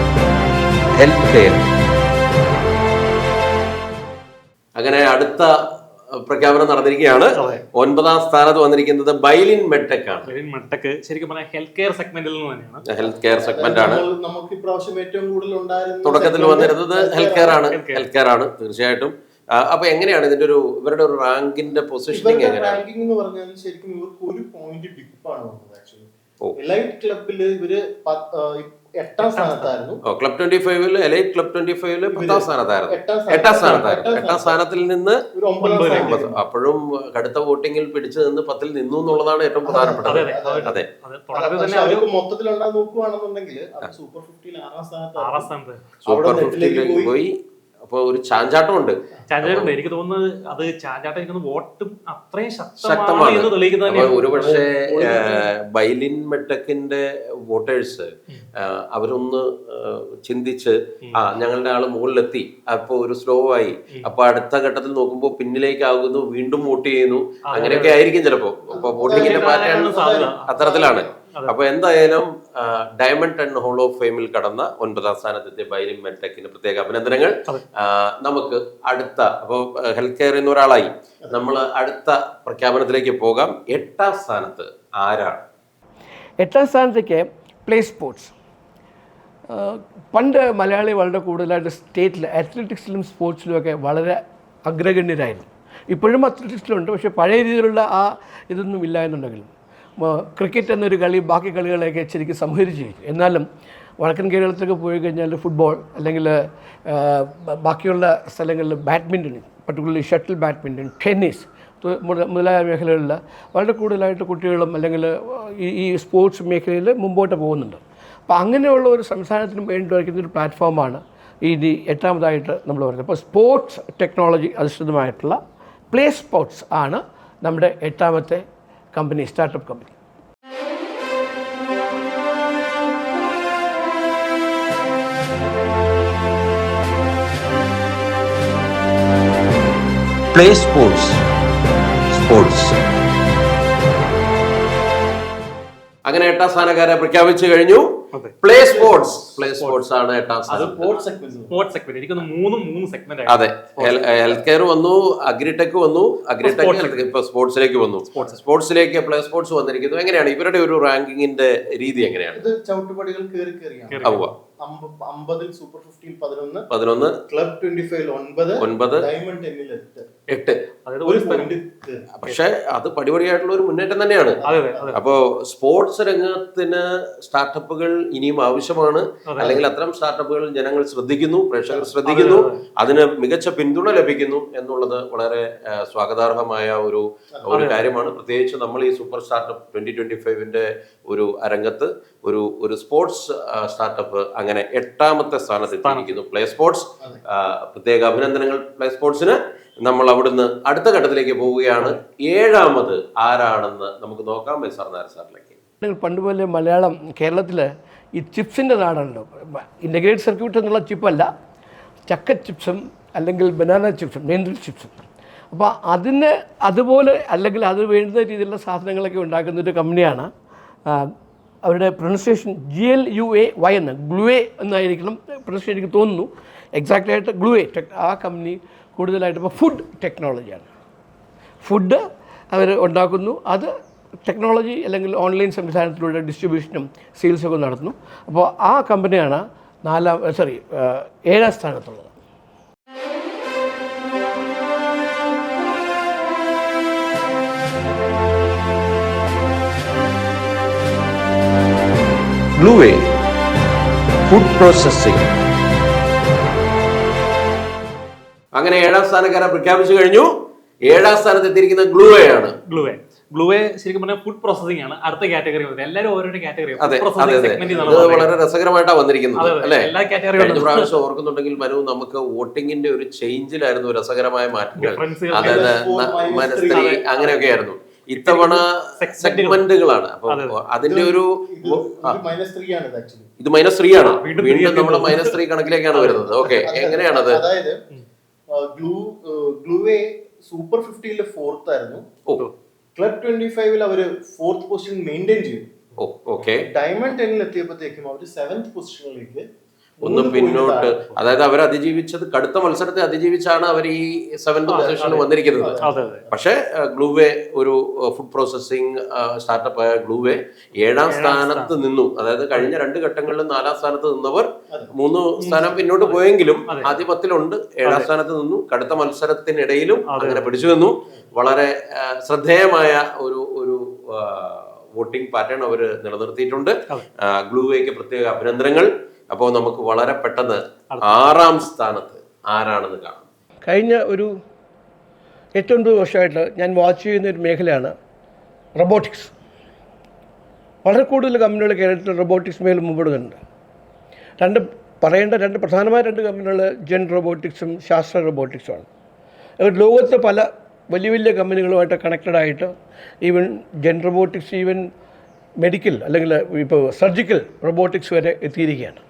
Speaker 1: ഹെൽത്ത് കെയർ. അങ്ങനെ അടുത്ത പ്രഖ്യാപനം നടന്നിരിക്കുകയാണ്. 9ാം സ്ഥാനത്ത് വന്നിരിക്കുന്നത് ബൈലിൻ മെഡ്ടെക് ആണ്.
Speaker 4: മെഡ്ടെക് ശരിക്കും പറഞ്ഞാൽ ഹെൽത്ത് കെയർ സെഗ്മെന്റിൽ നിന്ന് തന്നെയാണ്.
Speaker 1: ഹെൽത്ത് കെയർ സെഗ്മെന്റ് ആണ്.
Speaker 3: നമുക്ക് ഇപ്രാവശ്യം ഏറ്റവും കൂടുതൽ ഉണ്ടായിരുന്നത്
Speaker 1: തുടക്കത്തിൽ വന്നിരുന്നത് ഹെൽത്ത് കെയർ ആണ് തീർച്ചയായിട്ടും. അപ്പൊ എങ്ങനെയാണ് ഇതിന്റെ ഇവരുടെ ഒരു റാങ്കിന്റെ പൊസിഷനിങ് എങ്ങനെയാണ്?
Speaker 3: റാങ്കിംഗ് എന്ന് പറഞ്ഞാൽ ശരിക്കും ഇവർക്ക് ഒരു പോയിന്റ് ഡിപ്പാണ് വന്നത്. ആക്ച്വലി എലൈറ്റ് ക്ലബിൽ ഇവര് 8ാം സ്ഥാനത്തായിരുന്നു.
Speaker 1: ക്ലബ് 25 എലൈറ്റ് ക്ലബ് 25 10ാം സ്ഥാനത്തായിരുന്നു.
Speaker 3: 8ാം
Speaker 1: 8ാം സ്ഥാനത്തിൽ നിന്ന്
Speaker 3: ഒരു 9ാം സ്ഥാനത്തായിരുന്നു.
Speaker 1: അപ്പോഴും കടുത്ത വോട്ടിങ്ങിൽ പിടിച്ചു നിന്ന് 10ൽ നിന്നു എന്നുള്ളതാണ് ഏറ്റവും പ്രധാനപ്പെട്ടത്. അതെ,
Speaker 3: പക്ഷെ അവർക്ക് മൊത്തത്തിലുണ്ടാകുന്ന നോക്കുകയാണെന്നുണ്ടെങ്കിൽ അത് സൂപ്പർ 50 6ാം സ്ഥാനത്തായിരുന്നു.
Speaker 1: സൂപ്പർ 50 പോയി. അപ്പൊ ഒരു ചാഞ്ചാട്ടമുണ്ട്.
Speaker 4: എനിക്ക് തോന്നുന്നത് അത് ചാഞ്ചാട്ടം വോട്ടും അത്രയും ശക്തമാണ് എന്ന് തെളിയിക്കുന്നത്.
Speaker 1: ഒരുപക്ഷെ ബൈലിൻ മെട്ടക്കിന്റെ വോട്ടേഴ്സ് അവരൊന്ന് ചിന്തിച്ച് ഞങ്ങളുടെ ആള് മുകളിലെത്തി, അപ്പൊ ഒരു സ്ലോ ആയി, അപ്പൊ അടുത്ത ഘട്ടത്തിൽ നോക്കുമ്പോൾ പിന്നിലേക്കാകുന്നു, വീണ്ടും വോട്ട് ചെയ്യുന്നു, അങ്ങനെയൊക്കെ ആയിരിക്കും ചിലപ്പോ. അപ്പൊ വോട്ടിങ്ങിന്റെ പാറ്റേൺ അത്തരത്തിലാണ്. അപ്പൊ എന്തായാലും ഡയമണ്ട് 10 ഹോൾ ഓഫ് ഫെയിമിൽ കടന്ന 9ാം സ്ഥാനത്തെത്തിയ ബൈലിൻ മെട്ടക്കിന് പ്രത്യേക അഭിനന്ദനങ്ങൾ. നമുക്ക് അടുത്ത, അപ്പൊ ഹെൽത്ത് കെയറിൽ നിന്ന് ഒരാളായി, നമ്മൾ അടുത്ത പ്രഖ്യാപനത്തിലേക്ക് പോകാം. 8ാം സ്ഥാനത്ത് ആരാണ്?
Speaker 2: 8ാം സ്ഥാനത്തേക്ക് പ്ലേ സ്പോർട്സ്. പണ്ട് മലയാളി വളരെ കൂടുതലായിട്ട് സ്റ്റേറ്റിൽ അത്ലറ്റിക്സിലും സ്പോർട്സിലുമൊക്കെ വളരെ അഗ്രഗണ്യരായിരുന്നു. ഇപ്പോഴും അത്ലറ്റിക്സിലുണ്ട്, പക്ഷേ പഴയ രീതിയിലുള്ള ആ ഇതൊന്നും ഇല്ല എന്നുണ്ടെങ്കിലും ക്രിക്കറ്റ് എന്നൊരു കളി ബാക്കി കളികളെയൊക്കെ ശരിക്കും സംഹരിച്ചിരിക്കും. എന്നാലും വടക്കൻ കേരളത്തിലൊക്കെ പോയി കഴിഞ്ഞാൽ ഫുട്ബോൾ അല്ലെങ്കിൽ ബാക്കിയുള്ള സ്ഥലങ്ങളിൽ badminton, particularly shuttle badminton, tennis മുതലായ മേഖലകളിൽ വളരെ കൂടുതലായിട്ട് കുട്ടികളും അല്ലെങ്കിൽ ഈ സ്പോർട്സ് മേഖലയിൽ മുമ്പോട്ട് പോകുന്നുണ്ട്. അപ്പോൾ അങ്ങനെയുള്ള ഒരു സംസ്ഥാനത്തിന് വേണ്ടി വയ്ക്കുന്ന ഒരു പ്ലാറ്റ്ഫോമാണ് ഈ 8ാമതായിട്ട് നമ്മൾ പറയുന്നത്. അപ്പോൾ സ്പോർട്സ് ടെക്നോളജി അധിഷ്ഠിതമായിട്ടുള്ള പ്ലേ സ്പോർട്സ് ആണ് നമ്മുടെ 8ാമത്തെ company, startup company.
Speaker 1: Play sports. അങ്ങനെ 8ാം സ്ഥാനക്കാരെ പ്രഖ്യാപിച്ചു കഴിഞ്ഞു. പ്ലേ സ്പോർട്സ് ആണ് 8ാം സ്ഥാനം.
Speaker 4: എനിക്ക് മൂന്ന് സെഗ്മെന്റ്.
Speaker 1: അതെ, ഹെൽത്ത് കെയർ വന്നു, അഗ്രിടെക് വന്നു, അഗ്രിടെക് ഇപ്പൊ സ്പോർട്സിലേക്ക് വന്നു. സ്പോർട്സിലേക്ക് പ്ലേ സ്പോർട്സ് വന്നിരിക്കുന്നു. എങ്ങനെയാണ് ഇവരുടെ ഒരു റാങ്കിങ്ങിന്റെ രീതി? എങ്ങനെയാണ്?
Speaker 3: ഇത് ചവിട്ടുപടികൾ കയറിയാണ്. 50 സൂപ്പർ 50 11, ക്ലബ് 25 9, ഡയമണ്ട് 8.
Speaker 1: പക്ഷെ അത് പടിപടിയായിട്ടുള്ള ഒരു മുന്നേറ്റം തന്നെയാണ്. അപ്പോ സ്പോർട്സ് രംഗത്തിന് സ്റ്റാർട്ടപ്പുകൾ ഇനിയും ആവശ്യമാണ്. അല്ലെങ്കിൽ അത്തരം സ്റ്റാർട്ടപ്പുകൾ ജനങ്ങൾ ശ്രദ്ധിക്കുന്നു, പ്രേക്ഷകർ ശ്രദ്ധിക്കുന്നു, അതിന് മികച്ച പിന്തുണ ലഭിക്കുന്നു എന്നുള്ളത് വളരെ സ്വാഗതാർഹമായ ഒരു കാര്യമാണ്. പ്രത്യേകിച്ച് നമ്മൾ ഈ സൂപ്പർ സ്റ്റാർട്ടപ്പ് 2025 ഒരു അരങ്ങത്ത് ഒരു സ്പോർട്സ് സ്റ്റാർട്ടപ്പ് അങ്ങനെ 8ാമത്തെ സ്ഥാനത്ത് എത്തിയിരിക്കുന്നു പ്ലേ സ്പോർട്സ്. പ്രത്യേക അഭിനന്ദനങ്ങൾ പ്ലേ സ്പോർട്സിന്. നമ്മൾ അവിടുന്ന് അടുത്ത ഘട്ടത്തിലേക്ക് പോവുകയാണ്. 7ാമത് ആരാണെന്ന് നമുക്ക് നോക്കാം. സാറിലേക്ക്
Speaker 2: പണ്ടുപോലെ മലയാളം കേരളത്തിൽ ഈ ചിപ്സിൻ്റെ നാടാണല്ലോ. ഇൻ്റഗ്രേറ്റഡ് സർക്യൂട്ട് എന്നുള്ള ചിപ്പല്ല, ചക്ക ചിപ്സും അല്ലെങ്കിൽ ബനാന ചിപ്സും, നേന്ത്രി ചിപ്സും. അപ്പോൾ അതിന് അതുപോലെ അല്ലെങ്കിൽ അത് വേണ്ടുന്ന രീതിയിലുള്ള സാധനങ്ങളൊക്കെ ഉണ്ടാക്കുന്ന ഒരു കമ്പനിയാണ്. അവരുടെ പ്രൊനൗൺസിയേഷൻ GLUAY എന്ന്, ഗ്ലൂവേ എന്നായിരിക്കണം പ്രൊനൗൺസിയേഷൻ എനിക്ക് തോന്നുന്നു. എക്സാക്റ്റായിട്ട് ഗ്ലൂവേ ആ കമ്പനി കൂടുതലായിട്ട് ഇപ്പോൾ ഫുഡ് ടെക്നോളജിയാണ്. ഫുഡ് അവർ ഉണ്ടാക്കുന്നു, അത് ടെക്നോളജി അല്ലെങ്കിൽ ഓൺലൈൻ സംവിധാനത്തിലൂടെ ഡിസ്ട്രിബ്യൂഷനും സെയിൽസൊക്കെ നടത്തുന്നു. അപ്പോൾ ആ കമ്പനിയാണ് 7ാം സ്ഥാനത്തുള്ളത്.
Speaker 1: ഗ്ലൂവേ ഫുഡ് പ്രോസസ്സിംഗ്. അങ്ങനെ 7ാം സ്ഥാനക്കാരെ പ്രഖ്യാപിച്ചു കഴിഞ്ഞു. 7ാം സ്ഥാനത്ത് എത്തിയിരിക്കുന്ന ഗ്ലൂവയാണ്.
Speaker 4: ഗ്ലൂവേ ശരിക്കും പറഞ്ഞാൽ ഫുഡ് പ്രോസസിംഗ് ആണ് അടുത്ത കാറ്റഗറി. എല്ലാവരും ഓരോ കാറ്റഗറി.
Speaker 1: വളരെ രസകരമായിട്ടാണ് വന്നിരിക്കുന്നത് അല്ലെ? കഴിഞ്ഞ പ്രാവശ്യം ഓർക്കുന്നുണ്ടെങ്കിൽ മനു, നമുക്ക് വോട്ടിങ്ങിന്റെ ഒരു ചേഞ്ചിലായിരുന്നു രസകരമായ മാറ്റങ്ങൾ. അതായത് മനസ്ത്രീ അങ്ങനെയൊക്കെ ആയിരുന്നു. ഇത്തവണ സെഗ്മെന്റുകളാണ്. അപ്പൊ അതിന്റെ ഒരു ഇത് -3 ആണ്. വീണ്ടും നമ്മൾ -3 കണക്കിലേക്കാണ് വരുന്നത്. ഓക്കെ, എങ്ങനെയാണത്?
Speaker 3: അതായത് ഗ്ലൂവേ സൂപ്പർ 50 4th ആയിരുന്നു. ക്ലബ് 25 അവര് 4th പൊസിഷൻ മെയിൻറ്റെയിൻ ചെയ്തു. ഡയമണ്ട് 10 എത്തിയപ്പോഴത്തേക്കും അവര് 7th പൊസിഷനിലേക്ക്
Speaker 1: ഒന്ന് പിന്നോട്ട്. അതായത് അവർ അതിജീവിച്ചത്, കടുത്ത മത്സരത്തെ അതിജീവിച്ചാണ് അവർ ഈ 7th പൊസിഷനിൽ വന്നിരിക്കുന്നത്. പക്ഷെ ഗ്ലൂവേ ഒരു ഫുഡ് പ്രോസസ്സിംഗ് സ്റ്റാർട്ടപ്പ് ആയ ഗ്ലൂവേ 7ാം സ്ഥാനത്ത് നിന്നു. അതായത് കഴിഞ്ഞ 2 ഘട്ടങ്ങളിലും 4ാം സ്ഥാനത്ത് നിന്നവർ 3 സ്ഥാനം പിന്നോട്ട് പോയെങ്കിലും ആദ്യ 10ലുണ്ട്. 7ാം സ്ഥാനത്ത് നിന്നു. കടുത്ത മത്സരത്തിനിടയിലും അങ്ങനെ പിടിച്ചു നിന്നു. വളരെ ശ്രദ്ധേയമായ ഒരു വോട്ടിംഗ് പാറ്റേൺ അവർ നിലനിർത്തിയിട്ടുണ്ട്. ഗ്ലൂവേക്ക് പ്രത്യേക അഭിനന്ദനങ്ങൾ. അപ്പോൾ നമുക്ക് വളരെ പെട്ടെന്ന് 6ാം സ്ഥാനത്ത് ആരാണെന്ന് കാണാം.
Speaker 2: കഴിഞ്ഞ ഒരു 8-9 വർഷമായിട്ട് ഞാൻ വാച്ച് ചെയ്യുന്ന ഒരു മേഖലയാണ് റോബോട്ടിക്സ്. വളരെ കൂടുതൽ കമ്പനികൾ കേരളത്തിൽ റോബോട്ടിക്സ് മേഖല മുമ്പോടുന്നുണ്ട്. രണ്ട് പ്രധാനമായ കമ്പനികൾ ജെൻ റോബോട്ടിക്സും ശാസ്ത്ര റോബോട്ടിക്സുമാണ്. അവർ ലോകത്തെ പല വലിയ വലിയ കമ്പനികളുമായിട്ട് കണക്റ്റഡ് ആയിട്ട് even gen robotics even medical അല്ലെങ്കിൽ ഇപ്പോൾ സർജിക്കൽ റോബോട്ടിക്സ് വരെ എത്തിയിരിക്കുകയാണ്.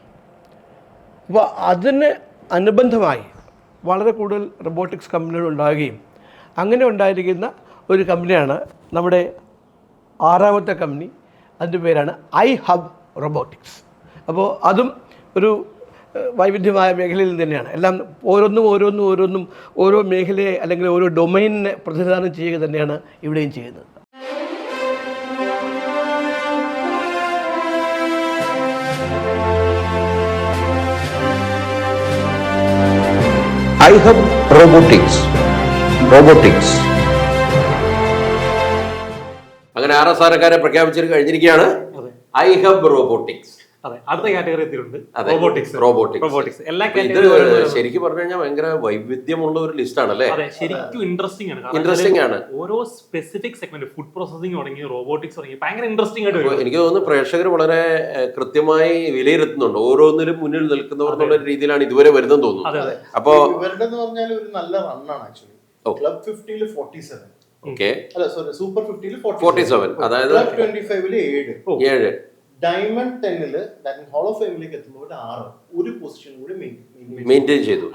Speaker 2: അപ്പോൾ അതിന് അനുബന്ധമായി വളരെ കൂടുതൽ റോബോട്ടിക്സ് കമ്പനികൾ ഉണ്ടാകുകയും അങ്ങനെ ഉണ്ടായിരിക്കുന്ന ഒരു കമ്പനിയാണ് നമ്മുടെ 6ാമത്തെ കമ്പനി. അതിൻ്റെ പേരാണ് iHub റോബോട്ടിക്സ്. അപ്പോൾ അതും ഒരു വൈവിധ്യമായ മേഖലയിൽ തന്നെയാണ്. എല്ലാം ഓരോന്നും ഓരോ മേഖലയെ അല്ലെങ്കിൽ ഓരോ ഡൊമൈനിനെ പ്രതിനിധാനം ചെയ്യുക തന്നെയാണ് ഇവിടെയും ചെയ്യുന്നത്.
Speaker 1: iHub robotics. അങ്ങനെ 6 സ്ഥാനക്കാരെ പ്രഖ്യാപിച്ചു കഴിഞ്ഞിരിക്കുകയാണ്. iHub robotics.
Speaker 4: അതെ, അടുത്ത കാറ്റഗറി എത്തിയിട്ടുണ്ട് റോബോട്ടിക്സ്. എല്ലാ
Speaker 1: ഇത് ശരിക്കും പറഞ്ഞു കഴിഞ്ഞാൽ ഭയങ്കര വൈവിധ്യമുള്ള ഒരു ലിസ്റ്റ് ആണല്ലേ.
Speaker 4: അതെ, ശരിക്കും
Speaker 1: ഇൻട്രസ്റ്റിംഗ് ആണ്.
Speaker 4: ഓരോ സ്പെസിഫിക് സെഗ്മെന്റ്, ഫുഡ് പ്രോസസിംഗ് തുടങ്ങി റോബോട്ടിക്സ് തുടങ്ങി ഭയങ്കര ഇൻട്രസ്റ്റിംഗ് ആയിട്ട് വരും.
Speaker 1: എനിക്ക് തോന്നുന്നു പ്രേക്ഷകർ വളരെ കൃത്യമായി വിലയിരുത്തുന്നുണ്ട്. ഓരോന്നിലും മുന്നിൽ നിൽക്കുന്നവർ എന്നുള്ള രീതിയിലാണ് ഇതുവരെ വരുന്നതെന്ന് തോന്നുന്നു. അപ്പോ
Speaker 3: ഇവരുടെ പറഞ്ഞാൽ ഒരു നല്ല റണ്ണാണ് ആക്ച്വലി. ക്ലബ് 50 47, അല്ല സോറി സൂപ്പർ 50
Speaker 1: 47, അതായത്
Speaker 3: ക്ലബ് 25 7, ഡയമണ്ട് 10 ഹോൾ ഓഫ് ഫെയിമിലേക്ക് എത്തുമ്പോൾ 6 ഒരു പൊസിഷൻ കൂടി
Speaker 1: മെയിൻറ്റെയിൻ ചെയ്തു.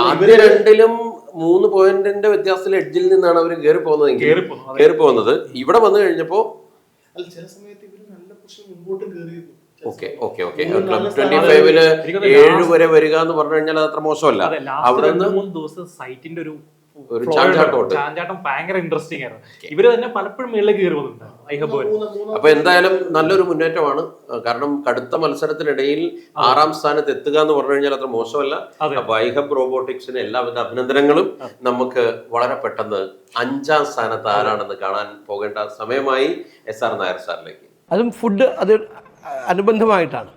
Speaker 1: ആദ്യ രണ്ടിലും 3 പോയിന്റിന്റെ വ്യത്യാസത്തിൽ എഡ്ജിൽ നിന്നാണ് അവർ കയറി പോകുന്നത്. ഇവിടെ വന്നു കഴിഞ്ഞപ്പോ
Speaker 3: ചില സമയത്ത് ഇവര് നല്ല പൊസിഷൻ മുമ്പോട്ടും കയറിയിരുന്നു.
Speaker 1: ക്ലബ് 25-ല് 7 വരെ വരിക എന്ന് പറഞ്ഞു കഴിഞ്ഞാൽ അത്ര മോശമല്ല.
Speaker 4: അവിടെ 3 ദിവസം സൈറ്റിന്റെ ഒരു ചാഞ്ചാട്ടം ഭയങ്കര ഇൻട്രസ്റ്റിംഗ് ആയിരുന്നു. ഇവര് തന്നെ പലപ്പോഴും മേളിലേക്ക് കയറി വന്നിട്ടുണ്ട്.
Speaker 1: അപ്പൊ എന്തായാലും നല്ലൊരു മുന്നേറ്റമാണ്. കാരണം കടുത്ത മത്സരത്തിനിടയിൽ 6ാം സ്ഥാനത്ത് എത്തുക എന്ന് പറഞ്ഞു കഴിഞ്ഞാൽ അത്ര മോശമല്ല. അപ്പൊ iHub റോബോട്ടിക്സിന് എല്ലാവിധ അഭിനന്ദനങ്ങളും. നമുക്ക് വളരെ പെട്ടെന്ന് 5ാം സ്ഥാനത്ത് ആരാണെന്ന് കാണാൻ പോകേണ്ട സമയമായി. SR നായർ സാറിലേക്ക്.
Speaker 2: അതും ഫുഡ് അത് അനുബന്ധമായിട്ടാണ്.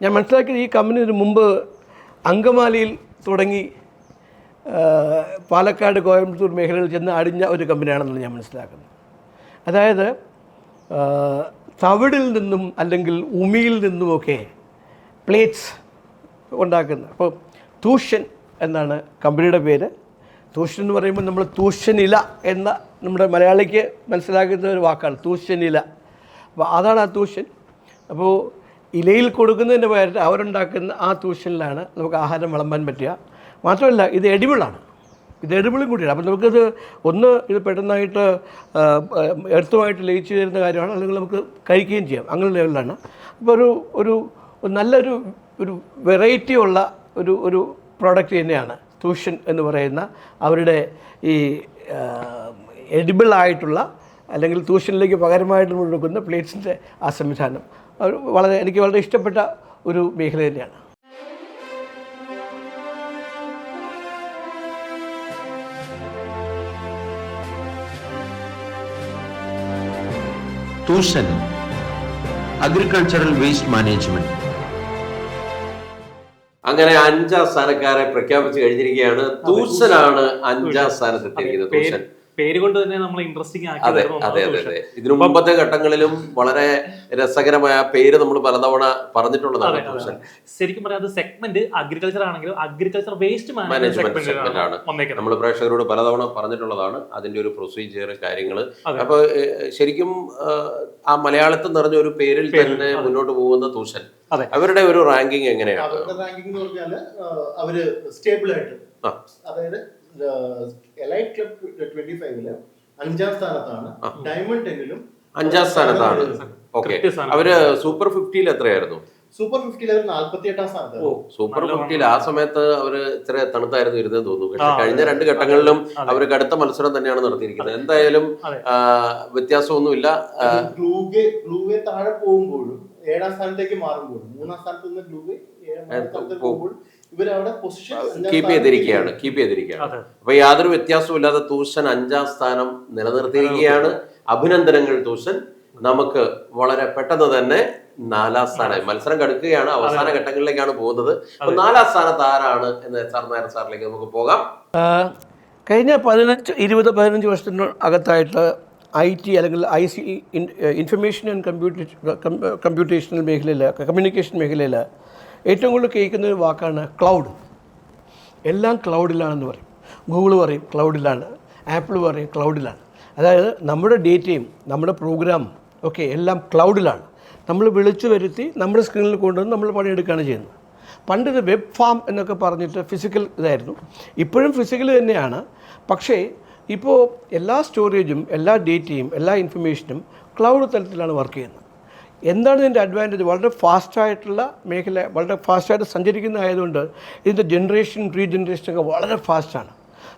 Speaker 2: ഞാൻ മനസ്സിലാക്കിയത് ഈ കമ്പനി മുമ്പ് അങ്കമാലിയിൽ തുടങ്ങി പാലക്കാട്, കോയമ്പത്തൂർ മേഖലകളിൽ ചെന്ന് അടിഞ്ഞ ഒരു കമ്പനിയാണെന്നാണ് ഞാൻ മനസ്സിലാക്കുന്നത്. അതായത് തവിടിൽ നിന്നും അല്ലെങ്കിൽ ഉമിയിൽ നിന്നുമൊക്കെ പ്ലേറ്റ്സ് ഉണ്ടാക്കുന്നത്. അപ്പോൾ തൂഷ്യൻ എന്നാണ് കമ്പനിയുടെ പേര്. തൂഷ്യൻ എന്ന് പറയുമ്പോൾ നമ്മൾ തൂഷ്യനില എന്ന നമ്മുടെ മലയാളിക്ക് മനസ്സിലാക്കുന്ന ഒരു വാക്കാണ് തൂഷ്യനില. അപ്പോൾ അതാണ് ആ തൂഷ്യൻ. അപ്പോൾ ഇലയിൽ കൊടുക്കുന്നതിൻ്റെ പകരം അവരുണ്ടാക്കുന്ന ആ തൂഷ്യനിലാണ് നമുക്ക് ആഹാരം വിളമ്പാൻ പറ്റുക. മാത്രമല്ല ഇത് എഡിബിളാണ്, ഇത് എഡിബിളും കൂടിയാണ്. അപ്പോൾ നമുക്കിത് ഇത് പെട്ടെന്നായിട്ട് എർത്തുമായിട്ട് ലയിച്ചു തരുന്ന കാര്യമാണ്, അല്ലെങ്കിൽ നമുക്ക് കഴിക്കുകയും ചെയ്യാം. അങ്ങനെ ലെവലിലാണ്. അപ്പോൾ ഒരു നല്ലൊരു വെറൈറ്റി ഉള്ള ഒരു പ്രോഡക്റ്റ് തന്നെയാണ് തൂഷ്യൻ എന്ന് പറയുന്ന അവരുടെ ഈ എഡിബിളായിട്ടുള്ള അല്ലെങ്കിൽ തൂഷ്യനിലേക്ക് പകരമായിട്ട് കൊടുക്കുന്ന പ്ലേറ്റ്സിൻ്റെ ആ സംവിധാനം എനിക്ക് വളരെ ഇഷ്ടപ്പെട്ട ഒരു മേഖല തന്നെയാണ്.
Speaker 1: തൂഷൻ അഗ്രികൾച്ചറൽ വേസ്റ്റ് മാനേജ്മെന്റ്. അങ്ങനെ 5ാം സ്ഥാനക്കാരെ പ്രഖ്യാപിച്ചു കഴിഞ്ഞിരിക്കുകയാണ്. തൂഷനാണ് 5ാം സ്ഥാനത്ത് എത്തിയിരിക്കുന്നത്. തൂഷൻ
Speaker 4: പേര് കൊണ്ട് തന്നെ നമ്മൾ ഇൻട്രസ്റ്റിംഗ് ആക്കി.
Speaker 1: അതെ. ഇതിനു മുമ്പത്തെ ഘട്ടങ്ങളിലും വളരെ രസകരമായ പേര് നമ്മൾ പലതവണ പറഞ്ഞിട്ടുള്ളതാണ്.
Speaker 4: ശരിക്കും പറയാം അത് സെഗ്മെന്റ് അഗ്രികൾച്ചർ ആണെങ്കിലും അഗ്രികൾച്ചർ വേസ്റ്റ് മാനേജ്മെന്റ് സെഗ്മെന്റ് ആണ്. നമ്മൾ
Speaker 1: പ്രേക്ഷകരോട് പലതവണ പറഞ്ഞിട്ടുള്ളതാണ് അതിന്റെ ഒരു പ്രൊസീജിയർ കാര്യങ്ങൾ. അപ്പൊ ശരിക്കും ആ മലയാളത്തിൽ നിറഞ്ഞ ഒരു പേരിൽ തന്നെ മുന്നോട്ട് പോകുന്ന തൂഷൻ, അവരുടെ ഒരു റാങ്കിങ് എങ്ങനെയാണ്?
Speaker 3: അവരുടെ റാങ്കിങ് എന്ന് പറഞ്ഞാല് അവര് സ്റ്റേബിൾ ആയിട്ട്, അതായത് എലൈറ്റ് ക്ലബ് 25-ല് 5ാം സ്ഥാനത്താണ്, ഡയമണ്ട് 10-ലും
Speaker 1: 5ാം സ്ഥാനത്താണ്. ഓക്കെ, അവര് സൂപ്പർ 50-ൽ എത്രയായിരുന്നു?
Speaker 3: സൂപ്പർ 50-ൽ അവർ 48-ാം സ്ഥാനത്താണ്.
Speaker 1: സൂപ്പർ 50-ൽ ആ സമയത്ത് അവര് ഇത്ര തണുത്തായിരുന്നു ഇരുന്നെന്ന് തോന്നുന്നു. പക്ഷെ കഴിഞ്ഞ 2 ഘട്ടങ്ങളിലും അവർ കടുത്ത മത്സരം തന്നെയാണ് നടത്തിയിരിക്കുന്നത്. എന്തായാലും വ്യത്യാസമൊന്നുമില്ല.
Speaker 3: ഗ്ലൂവെ താഴെ പോകുമ്പോഴും 7ാം സ്ഥാനത്തേക്ക് മാറുമ്പോഴും 3ാം സ്ഥാനത്ത് നിന്ന് ഗ്ലൂവെ 7ാം സ്ഥാനത്തേക്ക് പോകുമ്പോൾ ഇവരവിടെ പൊസിഷൻ
Speaker 1: കീപ്പ് ചെയ്തിരിക്കുകയാണ്. അപ്പൊ യാതൊരു വ്യത്യാസവും ഇല്ലാതെ തൂഷൻ 5ാം സ്ഥാനം നിലനിർത്തിയിരിക്കുകയാണ്. അഭിനന്ദനങ്ങൾ തൂസൻ. നമുക്ക് വളരെ പെട്ടെന്ന് തന്നെ 4ാം സ്ഥാനം, മത്സരം കടുക്കുകയാണ്, അവസാന ഘട്ടങ്ങളിലേക്കാണ് പോകുന്നത്. അപ്പൊ 4ാം സ്ഥാനത്ത് ആരാണ് എന്ന് SR നായർ സാറിലേക്ക് നമുക്ക് പോകാം.
Speaker 2: കഴിഞ്ഞ 15 വർഷത്തിന് അകത്തായിട്ട് IT അല്ലെങ്കിൽ ഇൻഫർമേഷൻ ആൻഡ് കമ്പ്യൂട്ടേഷണൽ മേഖലയിൽ, കമ്മ്യൂണിക്കേഷൻ മേഖലയിൽ ഏറ്റവും കൂടുതൽ കേൾക്കുന്ന ഒരു വാക്കാണ് ക്ലൗഡ്. എല്ലാം ക്ലൗഡിലാണെന്ന് പറയും. ഗൂഗിൾ പറയും ക്ലൗഡിലാണ്, ആപ്പിൾ പറയും ക്ലൗഡിലാണ്. അതായത് നമ്മുടെ ഡേറ്റയും നമ്മുടെ പ്രോഗ്രാമും ഒക്കെ എല്ലാം ക്ലൗഡിലാണ്. നമ്മൾ വിളിച്ചു വരുത്തി നമ്മുടെ സ്ക്രീനിൽ കൊണ്ടുവന്ന് നമ്മൾ പണിയെടുക്കുകയാണ് ചെയ്യുന്നത്. പണ്ട് ഇത് വെബ് ഫാം എന്നൊക്കെ പറഞ്ഞിട്ട് ഫിസിക്കൽ ഇതായിരുന്നു. ഇപ്പോഴും ഫിസിക്കൽ തന്നെയാണ്. പക്ഷേ ഇപ്പോൾ എല്ലാ സ്റ്റോറേജും എല്ലാ ഡേറ്റയും എല്ലാ ഇൻഫർമേഷനും ക്ലൗഡ് തലത്തിലാണ് വർക്ക് ചെയ്യുന്നത്. എന്താണ് ഇതിൻ്റെ അഡ്വാൻറ്റേജ്? വളരെ ഫാസ്റ്റായിട്ടുള്ള മേഖല, വളരെ ഫാസ്റ്റായിട്ട് സഞ്ചരിക്കുന്നതായതുകൊണ്ട് ഇതിൻ്റെ ജനറേഷൻ റീജനറേഷനൊക്കെ വളരെ ഫാസ്റ്റാണ്.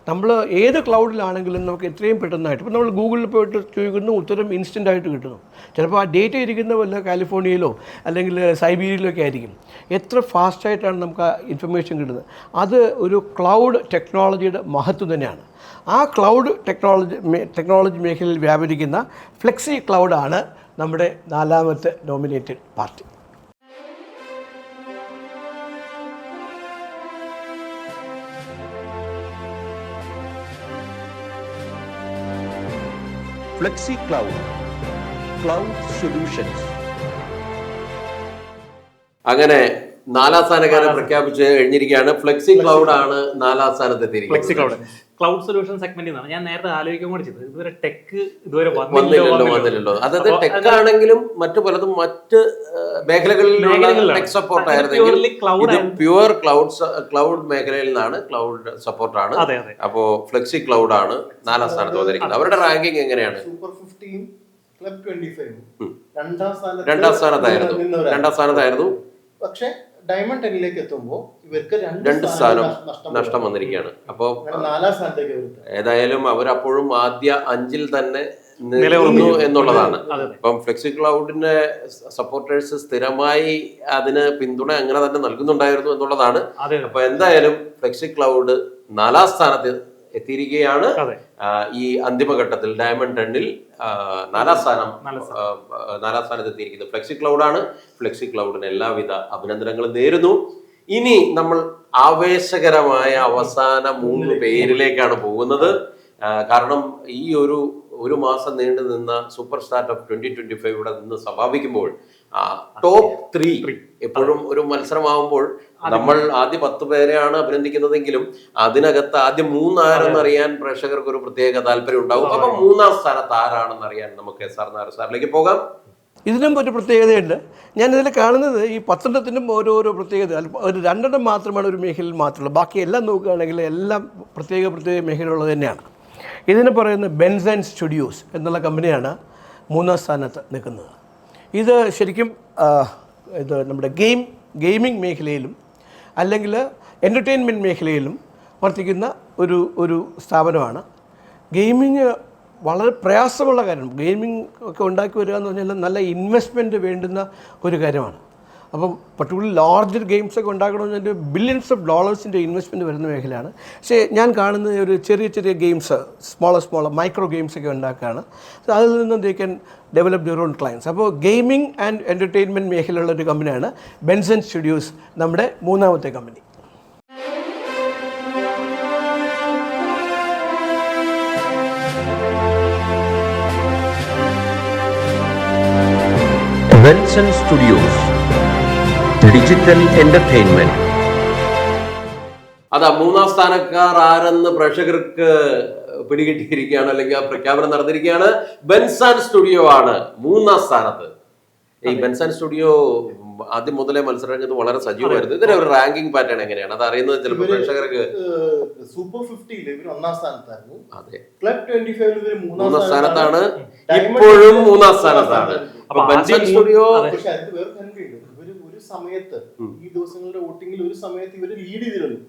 Speaker 2: നമ്മൾ ഏത് ക്ലൗഡിലാണെങ്കിലും നമുക്ക് എത്രയും പെട്ടെന്നായിട്ട്, ഇപ്പോൾ നമ്മൾ ഗൂഗിളിൽ പോയിട്ട് ചോദിക്കുന്നു, ഉത്തരം ഇൻസ്റ്റൻ്റായിട്ട് കിട്ടുന്നു. ചിലപ്പോൾ ആ ഡേറ്റ ഇരിക്കുന്ന വല്ല കാലിഫോർണിയയിലോ അല്ലെങ്കിൽ സൈബീരിയയിലോ ഒക്കെ ആയിരിക്കും. എത്ര ഫാസ്റ്റായിട്ടാണ് നമുക്ക് ആ ഇൻഫർമേഷൻ കിട്ടുന്നത്. അത് ഒരു ക്ലൗഡ് ടെക്നോളജിയുടെ മഹത്വം തന്നെയാണ്. ആ ക്ലൗഡ് ടെക്നോളജി മേഖലയിൽ വ്യാപരിക്കുന്ന ഫ്ലെക്സി ക്ലൗഡാണ് നമ്മുടെ 4ാമത്തെ nominated party.
Speaker 1: Flexi cloud solutions. അങ്ങനെ 4ാം സ്ഥാനക്കാരെ പ്രഖ്യാപിച്ച് കഴിഞ്ഞിരിക്കുകയാണ്. ഫ്ലെക്സി ക്ലൗഡ് ആണ് 4ാം സ്ഥാനത്ത് എത്തിയിരിക്കുന്നത്.
Speaker 4: ക്ലൗഡ് സൊല്യൂഷൻ സെഗ്മെന്റിൽ നിന്നാണ് ഞാൻ നേരത്തെ ആലോചിക്കാൻ കൂടി ചെയ്തത്. ഇതുവരെ ടെക് ഇതുവരെ
Speaker 1: വന്നില്ലല്ലോ. അതായത് ടെക് ആണെങ്കിലും മറ്റു പലതും മറ്റ് മേഖലകളിലുള്ള ടെക് സപ്പോർട്ട് ആയിരുന്നെങ്കിൽ ഇത് പ്യുവർ ക്ലൗഡ് മേഖലയിൽ നിന്നാണ്, ക്ലൗഡ് സപ്പോർട്ടാണ്. അപ്പോ ഫ്ലെക്സി ക്ലൗഡ് ആണ് 4ാം സ്ഥാനത്ത് വന്നിരിക്കുന്നത്. അവരുടെ റാങ്കിങ് എങ്ങനെയാണ്?
Speaker 3: സൂപ്പർ 15 ക്ലബ് 25
Speaker 1: രണ്ടാം സ്ഥാനത്തായിരുന്നു.
Speaker 3: പക്ഷേ ഡയമണ്ട് 10ലേക്ക് എത്തുമ്പോൾ ഇവർക്ക്
Speaker 1: 2 സ്ഥാനം നഷ്ടം വന്നിരിക്കുകയാണ്. അപ്പോൾ
Speaker 3: 4ാം സ്ഥാനത്തേക്ക്
Speaker 1: ഏതായാലും അവരപ്പോഴും ആദ്യ 5ൽ തന്നെ നിലനിന്നു എന്നുള്ളതാണ്. ഇപ്പം ഫ്ലെക്സി ക്ലൗഡിന്റെ സപ്പോർട്ടേഴ്സ് സ്ഥിരമായി അതിന് പിന്തുണ അങ്ങനെ തന്നെ നൽകുന്നുണ്ടായിരുന്നു എന്നുള്ളതാണ്. അപ്പൊ എന്തായാലും ഫ്ലെക്സി ക്ലൗഡ് 4ാം സ്ഥാനത്ത് എത്തിയിരിക്കുകയാണ്. ഈ അന്തിമഘട്ടത്തിൽ ഡയമണ്ട് 10ൽ 4ാം സ്ഥാനത്ത് എത്തിയിരിക്കുന്നത് ഫ്ലെക്സി ക്ലൗഡാണ്. ഫ്ലെക്സി ക്ലൗഡിന് എല്ലാവിധ അഭിനന്ദനങ്ങളും നേരുന്നു. ഇനി നമ്മൾ ആവേശകരമായ അവസാന 3 പേരിലേക്കാണ് പോകുന്നത്. കാരണം ഈ ഒരു മാസം നീണ്ടു നിന്ന സൂപ്പർ സ്റ്റാർട്ടപ്പ് 2025 ഇവിടെ നിന്ന് സമാപിക്കുമ്പോൾ ടോപ്പ് 3 എപ്പോഴും ഒരു മത്സരമാകുമ്പോൾ നമ്മൾ ആദ്യ 10 പേരെയാണ് അഭിനന്ദിക്കുന്നതെങ്കിലും അതിനകത്ത് ആദ്യം 3 ആരെന്ന് അറിയാൻ പ്രേക്ഷകർക്ക് ഒരു പ്രത്യേക താല്പര്യം ഉണ്ടാവും. അപ്പൊ 3ാം സ്ഥാനത്ത് ആരാണെന്ന് അറിയാൻ നമുക്ക് SR നായർ സാറിലേക്ക് പോകാം.
Speaker 2: ഇതിനും ഒരു പ്രത്യേകതയുണ്ട്. ഞാനിതിൽ കാണുന്നത് ഈ 10 ഓരോരോ പ്രത്യേകത. ഒരു 2 മാത്രമാണ് ഒരു മേഖലയിൽ മാത്രമുള്ളത്. ബാക്കി എല്ലാം നോക്കുകയാണെങ്കിൽ എല്ലാം പ്രത്യേക മേഖലയുള്ളത് തന്നെയാണ്. ഇതിന് പറയുന്നത് ബെൻസ് ആൻഡ് സ്റ്റുഡിയോസ് എന്നുള്ള കമ്പനിയാണ് 3ാം സ്ഥാനത്ത് നിൽക്കുന്നത്. ഇത് ശരിക്കും ഇത് നമ്മുടെ ഗെയിമിംഗ് മേഖലയിലും അല്ലെങ്കിൽ എൻ്റർടൈൻമെൻറ്റ് മേഖലയിലും വർത്തിക്കുന്ന ഒരു സ്ഥാപനമാണ്. ഗെയിമിങ് വളരെ പ്രയാസമുള്ള കാര്യമാണ്. ഗെയിമിംഗ് ഒക്കെ ഉണ്ടാക്കി വരിക എന്ന് പറഞ്ഞാൽ നല്ല ഇൻവെസ്റ്റ്മെൻറ്റ് വേണ്ടുന്ന ഒരു കാര്യമാണ്. അപ്പം പർട്ടിക്കുലർ ലാർജർ ഗെയിംസൊക്കെ ഉണ്ടാക്കണമെന്ന് ബില്യൺസ് ഓഫ് ഡോളേഴ്സിൻ്റെ ഇൻവെസ്റ്റ്മെൻറ്റ് വരുന്ന മേഖലയാണ്. പക്ഷേ ഞാൻ കാണുന്ന ഒരു ചെറിയ ഗെയിംസ്, സ്മോളർ മൈക്രോ ഗെയിംസൊക്കെ ഉണ്ടാക്കുകയാണ്. അതിൽ നിന്ന് they can develop your own clients. അപ്പോൾ ഗെയിമിംഗ് ആൻഡ് എൻ്റർടൈൻമെൻറ്റ് മേഖലയുള്ള ഒരു കമ്പനിയാണ് ബെൻസ് ആൻഡ് സ്റ്റുഡിയോസ്, നമ്മുടെ 3ാമത്തെ കമ്പനി.
Speaker 1: Bens and studios digital entertainment. അതാ 3ാം സ്ഥാനക്കാർ ആരെന്ന് പ്രേക്ഷകർക്ക് പിടികിട്ടിയിരിക്കുകയാണ്, അല്ലെങ്കിൽ ആ പ്രഖ്യാപനം നടന്നിരിക്കുകയാണ്. ബെൻസ് ആൻഡ് സ്റ്റുഡിയോ ആണ് 3ാം സ്ഥാനത്ത്. ഈ ബെൻസ് ആൻഡ് സ്റ്റുഡിയോ ആദ്യം മുതലേ മത്സരരംഗത്ത് വളരെ സജീവമായിരുന്നു. ഇതിന്റെ ഒരു റാങ്കിങ് പാറ്റേൺ എങ്ങനെയാണ് അത് അറിയുന്നത് ചിലപ്പോൾ പ്രേക്ഷകർക്ക്?
Speaker 3: സൂപ്പർ 50 ഇവർ 1ാം സ്ഥാനത്തായിരുന്നു.
Speaker 1: അതെ,
Speaker 3: ക്ലബ് 25 ഇവർ
Speaker 1: 3ാം സ്ഥാനത്താണ്, ഇപ്പോഴും 3ാം സ്ഥാനത്താണ്. അപ്പൊ ബെൻസ് ആൻഡ് സ്റ്റുഡിയോ
Speaker 3: പക്ഷെ അതിന് വേറെ നന്മയുണ്ട്. ഇവര് ഒരു സമയത്ത് ഈ ദിവസങ്ങളുടെ വോട്ടിങ്ങിൽ ഒരു സമയത്ത് ഇവര് ലീഡ് ചെയ്തിരുന്നു.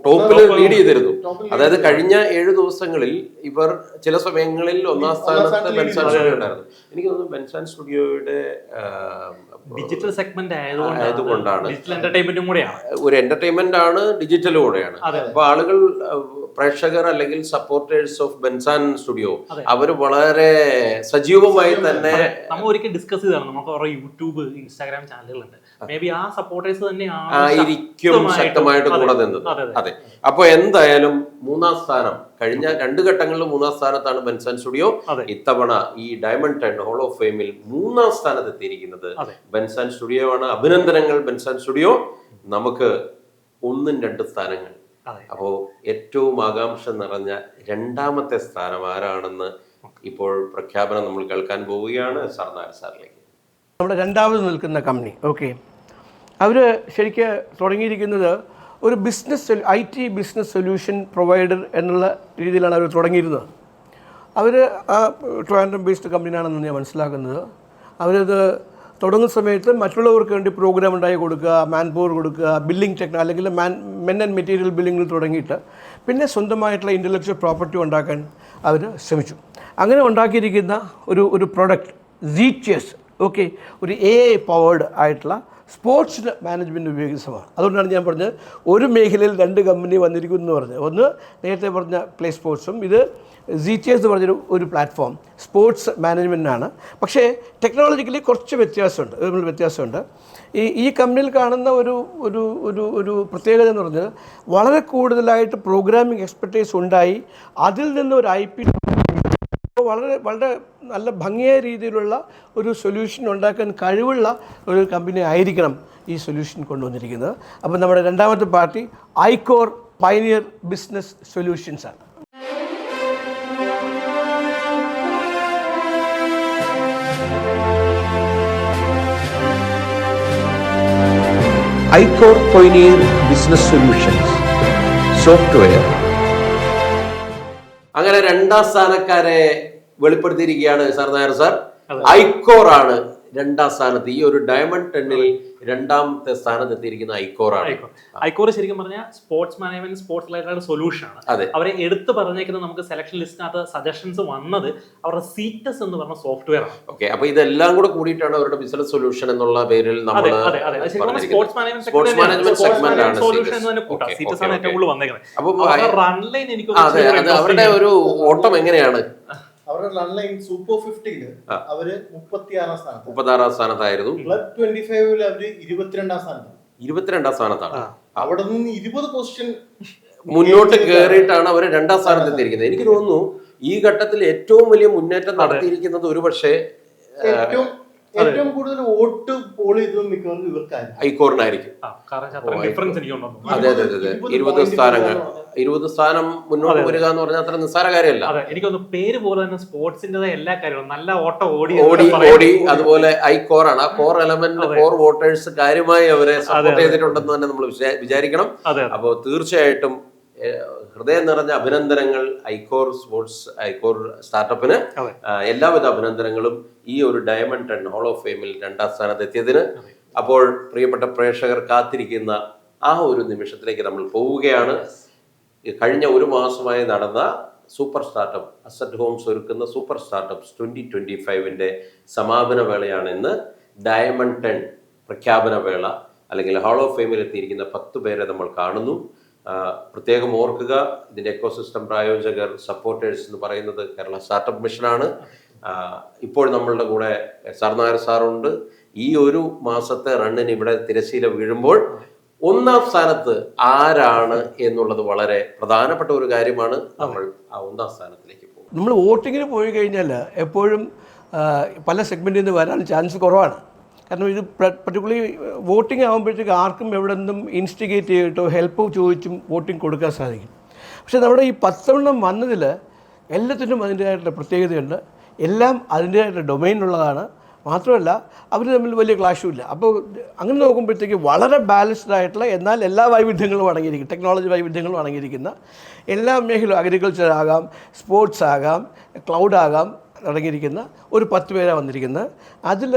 Speaker 1: ടോപ്പിൽ ലീഡ് ചെയ്തിരുന്നു. അതായത് കഴിഞ്ഞ 7 ദിവസങ്ങളിൽ ഇവർ ചില സമയങ്ങളിൽ 1ാം സ്ഥാനത്ത് ബെൻസ് ആൻഡ് സ്റ്റുഡിയോ ഉണ്ടായിരുന്നു. എനിക്ക് തോന്നുന്നു ബെൻസ് ആൻഡ് സ്റ്റുഡിയോയുടെ
Speaker 4: ഡിജിറ്റൽ സെഗ്മെന്റ്
Speaker 1: ആയതുകൊണ്ടാണ്.
Speaker 4: ഡിജിറ്റൽ എന്റർടൈൻമെന്റും കൂടെയാണ്,
Speaker 1: ഒരു എന്റർടൈൻമെന്റ് ആണ്, ഡിജിറ്റലും കൂടെയാണ്. അപ്പൊ ആളുകൾ പ്രേക്ഷകർ അല്ലെങ്കിൽ സപ്പോർട്ടേഴ്സ് ഓഫ് ബെൻസാൻ സ്റ്റുഡിയോ അവർ വളരെ സജീവമായി തന്നെ
Speaker 4: നമ്മൾ ഒരിക്കൽ ഡിസ്കസ് ചെയ്താണ്. നമുക്ക് കുറെ യൂട്യൂബ് ഇൻസ്റ്റാഗ്രാം ചാനലുകളുണ്ട്. മേ ബി ആ സപ്പോർട്ടേഴ്സ് തന്നെ
Speaker 1: ആയിരിക്കും ശക്തമായിട്ട് കൂടെ നിന്നത്. അതെ, അപ്പൊ എന്തായാലും 3-ാം സ്ഥാനം, കഴിഞ്ഞ 2 ഘട്ടങ്ങളിലും 3-ാം സ്ഥാനത്താണ് ബെൻസാൻ സ്റ്റുഡിയോ. ഇത്തവണ ഈ ഡയമണ്ട് 10 ഹോൾ ഓഫ് ഫെയിമിൽ 3-ാം സ്ഥാനത്ത് എത്തിയിരിക്കുന്നത് ബെൻസാൻ സ്റ്റുഡിയോ ആണ്. അഭിനന്ദനങ്ങൾ ബെൻസാൻ സ്റ്റുഡിയോ. നമുക്ക് 1-2 സ്ഥാനങ്ങൾ. അപ്പോ ഏറ്റവും ആകാംക്ഷ നിറഞ്ഞ 2ാമത്തെ സ്ഥാനം ആരാണെന്ന് ഇപ്പോൾ പ്രഖ്യാപനം നമ്മൾ കേൾക്കാൻ പോവുകയാണ്. സർനാർ സാറിലേക്ക്.
Speaker 2: നമ്മുടെ 2ാമത് നിൽക്കുന്ന കമ്പനി, ഓക്കെ, അവർ ശരിക്കും തുടങ്ങിയിരിക്കുന്നത് ഒരു business IT business solution provider എന്നുള്ള രീതിയിലാണ് അവർ തുടങ്ങിയിരുന്നത്. അവർ ട്രിവാൻഡ്രം ബേസ്ഡ് കമ്പനിയാണെന്ന് ഞാൻ മനസ്സിലാക്കുന്നത്. അവരത് തുടങ്ങുന്ന സമയത്ത് മറ്റുള്ളവർക്ക് വേണ്ടി പ്രോഗ്രാം ഉണ്ടാക്കി കൊടുക്കുക, മാൻ പവർ കൊടുക്കുക, ബില്ലിംഗ് ടെക്നോളജി അല്ലെങ്കിൽ മെൻ ആൻഡ് മെറ്റീരിയൽ ബില്ലിങ്ങിൽ തുടങ്ങിയിട്ട് പിന്നെ സ്വന്തമായിട്ടുള്ള ഇൻ്റലക്ച്വൽ പ്രോപ്പർട്ടി ഉണ്ടാക്കാൻ അവർ ശ്രമിച്ചു. അങ്ങനെ ഉണ്ടാക്കിയിരിക്കുന്ന ഒരു പ്രൊഡക്റ്റ് ZChess, ഓക്കെ, ഒരു AI പവേർഡ് ആയിട്ടുള്ള സ്പോർട്സ് മാനേജ്മെൻറ്റ് ഉപയോഗിക്കുന്നതാണ്. അതുകൊണ്ടാണ് ഞാൻ പറഞ്ഞത് ഒരു മേഖലയിൽ 2 കമ്പനി വന്നിരിക്കുന്നു എന്ന് പറഞ്ഞത്. ഒന്ന് നേരത്തെ പറഞ്ഞ പ്ലേ സ്പോർട്സും, ഇത് ZChess എന്ന് പറഞ്ഞൊരു പ്ലാറ്റ്ഫോം സ്പോർട്സ് മാനേജ്മെൻറ്റിനാണ്. പക്ഷേ ടെക്നോളജിക്കലി കുറച്ച് വ്യത്യാസമുണ്ട്. ഈ കമ്പനിയിൽ കാണുന്ന ഒരു പ്രത്യേകത എന്ന് പറഞ്ഞത് വളരെ കൂടുതലായിട്ട് പ്രോഗ്രാമിംഗ് എക്സ്പെർട്ടൈസ് ഉണ്ടായി അതിൽ നിന്ന് ഒരു IP വളരെ നല്ല ഭംഗിയായ രീതിയിലുള്ള ഒരു സൊല്യൂഷൻ ഉണ്ടാക്കാൻ കഴിവുള്ള ഒരു കമ്പനി ആയിരിക്കണം ഈ സൊല്യൂഷൻ കൊണ്ടുവന്നിരിക്കുന്നത്. അപ്പോൾ നമ്മുടെ 2ാമത്തെ പാർട്ടി ഐക്കോർ പയനിയർ ബിസിനസ് സൊല്യൂഷൻസ് ആണ്.
Speaker 1: ഐക്കോർ പയനിയർ ബിസിനസ് സൊല്യൂഷൻസ് സോഫ്റ്റ്വെയർ. അങ്ങനെ 2ാം സ്ഥാനക്കാരെ വെളിപ്പെടുത്തിയിരിക്കുകയാണ് സർനാർ സാർ. ഐക്കോർ ആണ് 2ാം സ്ഥാനത്ത്. ഈ ഒരു ഡയമണ്ട് 10ൽ 2ാമത്തെ സ്ഥാനത്ത് എത്തിയിരിക്കുന്ന ഐക്കോർ ആണ്.
Speaker 4: ഐക്കോർ ശരിക്കും പറഞ്ഞാൽ sports management, sports related solution ആണ്. അവരെ എടുത്ത് പറഞ്ഞേക്കുന്നത് നമുക്ക് സെലക്ഷൻ ലിസ്റ്റിനകത്ത് സജഷൻസ് വന്നത് അവരുടെ സീറ്റസ് എന്ന് പറഞ്ഞ സോഫ്റ്റ്വെയർ ആണ്.
Speaker 1: ഓക്കെ, അപ്പൊ ഇതെല്ലാം കൂടെ കൂടിയിട്ടാണ് അവരുടെ ബിസിനസ് സൊല്യൂഷൻ എന്നുള്ള പേരിൽ നമ്മൾ
Speaker 4: സ്പോർട്സ് മാനേജ്മെന്റ് സെഗ്മെന്റ് ആണ് സൊല്യൂഷൻ എന്ന് തന്നെ കൂട്ടാം. സീറ്റസ് ആണ് ഏറ്റവും കൂടുതൽ വന്നേക്കുന്നത്.
Speaker 1: അപ്പൊ
Speaker 4: റൺലൈൻ എനിക്ക്
Speaker 1: അവരുടെ ഒരു ഓട്ടം എങ്ങനെയാണ്?
Speaker 3: അവരുടെ റൺലൈൻ സൂപ്പർ 50-ല് അവര്
Speaker 1: 36-ാം സ്ഥാനത്തായിരുന്നു.
Speaker 3: ക്ലബ് 25-ൽ അവര്
Speaker 1: 22-ാം സ്ഥാനത്താണ്.
Speaker 3: അവിടെ നിന്ന് 20 പൊസിഷൻ
Speaker 1: മുന്നോട്ട് കയറിയിട്ടാണ് അവർ 2ാം സ്ഥാനത്ത് എത്തിയിരിക്കുന്നത്. എനിക്ക് തോന്നുന്നു ഈ ഘട്ടത്തിൽ ഏറ്റവും വലിയ മുന്നേറ്റം നടത്തിയിരിക്കുന്നത് ഒരുപക്ഷെ
Speaker 3: ഏറ്റവും കൂടുതൽ വോട്ട് പോൾ ചെയ്തതും മിക്കവാറും ഇവർക്കായിരിക്കും,
Speaker 1: ഐക്കോറിനായിരിക്കും. അതെ, 20 സ്ഥാനം മുന്നോട്ട് വരിക എന്ന് പറഞ്ഞാൽ അത്ര നിസ്സാര കാര്യമല്ല.
Speaker 4: എനിക്കൊന്ന് പേര് പോലെ തന്നെ സ്പോർട്സിന്റെ എല്ലാ കാര്യങ്ങളും നല്ല
Speaker 1: ഓടി അതുപോലെ ഐക്കോർ ആണ്. ആ കോർ എലമെന്റ്, കോർ വോട്ടേഴ്സ് കാര്യമായി അവരെ സപ്പോർട്ട് ചെയ്തിട്ടുണ്ടെന്ന് തന്നെ നമ്മൾ വിചാരിക്കണം. അപ്പോൾ തീർച്ചയായിട്ടും ഹൃദയം നിറഞ്ഞ അഭിനന്ദനങ്ങൾ ഐക്കോർ സ്റ്റാർട്ടപ്പിന്. എല്ലാവിധ അഭിനന്ദനങ്ങളും ഈ ഒരു ഡയമണ്ട് 10 ഹോൾ ഓഫ് ഫെയിമിൽ 2ാം സ്ഥാനത്ത് എത്തിയതിന്. അപ്പോൾ പ്രിയപ്പെട്ട പ്രേക്ഷകർ കാത്തിരിക്കുന്ന ആ ഒരു നിമിഷത്തിലേക്ക് നമ്മൾ പോവുകയാണ്. കഴിഞ്ഞ 1 മാസമായി നടന്ന സൂപ്പർ സ്റ്റാർട്ടപ്പ് അസറ്റ് ഹോംസ് ഒരുക്കുന്ന സൂപ്പർ സ്റ്റാർട്ടപ്സ് 2025-ന്റെ സമാപന വേളയാണ് ഇന്ന്. ഡയമണ്ട് 10 പ്രഖ്യാപന വേള അല്ലെങ്കിൽ ഹോൾ ഓഫ് ഫെയിമിൽ എത്തിയിരിക്കുന്ന 10 പേരെ നമ്മൾ കാണുന്നു. പ്രത്യേകം ഓർക്കുക, ഇതിൻ്റെ എക്കോസിസ്റ്റം പ്രായോജകർ, സപ്പോർട്ടേഴ്സ് എന്ന് പറയുന്നത് കേരള സ്റ്റാർട്ടപ്പ് മിഷനാണ്. ഇപ്പോൾ നമ്മളുടെ കൂടെ സർനാർ സാറുണ്ട്. ഈ 1 മാസത്തെ റണ്ണിന് ഇവിടെ തിരശ്ശീല വീഴുമ്പോൾ 1ാം സ്ഥാനത്ത് ആരാണ് എന്നുള്ളത് വളരെ പ്രധാനപ്പെട്ട ഒരു കാര്യമാണ്. നമ്മൾ ആ 1ാം സ്ഥാനത്തിലേക്ക് പോകും.
Speaker 2: നമ്മൾ വോട്ടിങ്ങിന് പോയി കഴിഞ്ഞാൽ എപ്പോഴും പല സെഗ്മെൻറ്റിൽ നിന്ന് വരാൻ ചാൻസ് കുറവാണ്. കാരണം ഇത് പർട്ടിക്കുലർലി വോട്ടിംഗ് ആകുമ്പോഴത്തേക്ക് ആർക്കും എവിടെ നിന്നും ഇൻസ്റ്റിഗേറ്റ് ചെയ്തിട്ടോ ഹെൽപ്പ് ചോദിച്ചും വോട്ടിംഗ് കൊടുക്കാൻ സാധിക്കും. പക്ഷേ നമ്മുടെ ഈ 10 വന്നതിൽ എല്ലാത്തിനും അതിൻ്റേതായിട്ടുള്ള പ്രത്യേകതയുണ്ട്. എല്ലാം അതിൻ്റേതായിട്ടുള്ള ഡൊമൈനിലുള്ളതാണ്. മാത്രമല്ല അവർ തമ്മിൽ വലിയ ക്ലാഷുമില്ല. അപ്പോൾ അങ്ങനെ നോക്കുമ്പോഴത്തേക്ക് വളരെ ബാലൻസ്ഡ് ആയിട്ടുള്ള, എന്നാൽ എല്ലാ വൈവിധ്യങ്ങളും അടങ്ങിയിരിക്കും, ടെക്നോളജി വൈവിധ്യങ്ങളും അടങ്ങിയിരിക്കുന്ന എല്ലാ മേഖലയും, അഗ്രികൾച്ചർ ആകാം, സ്പോർട്സ് ആകാം, ക്ലൗഡ് ആകാം, അടങ്ങിയിരിക്കുന്ന ഒരു 10 പേരാണ് വന്നിരിക്കുന്നത്. അതിൽ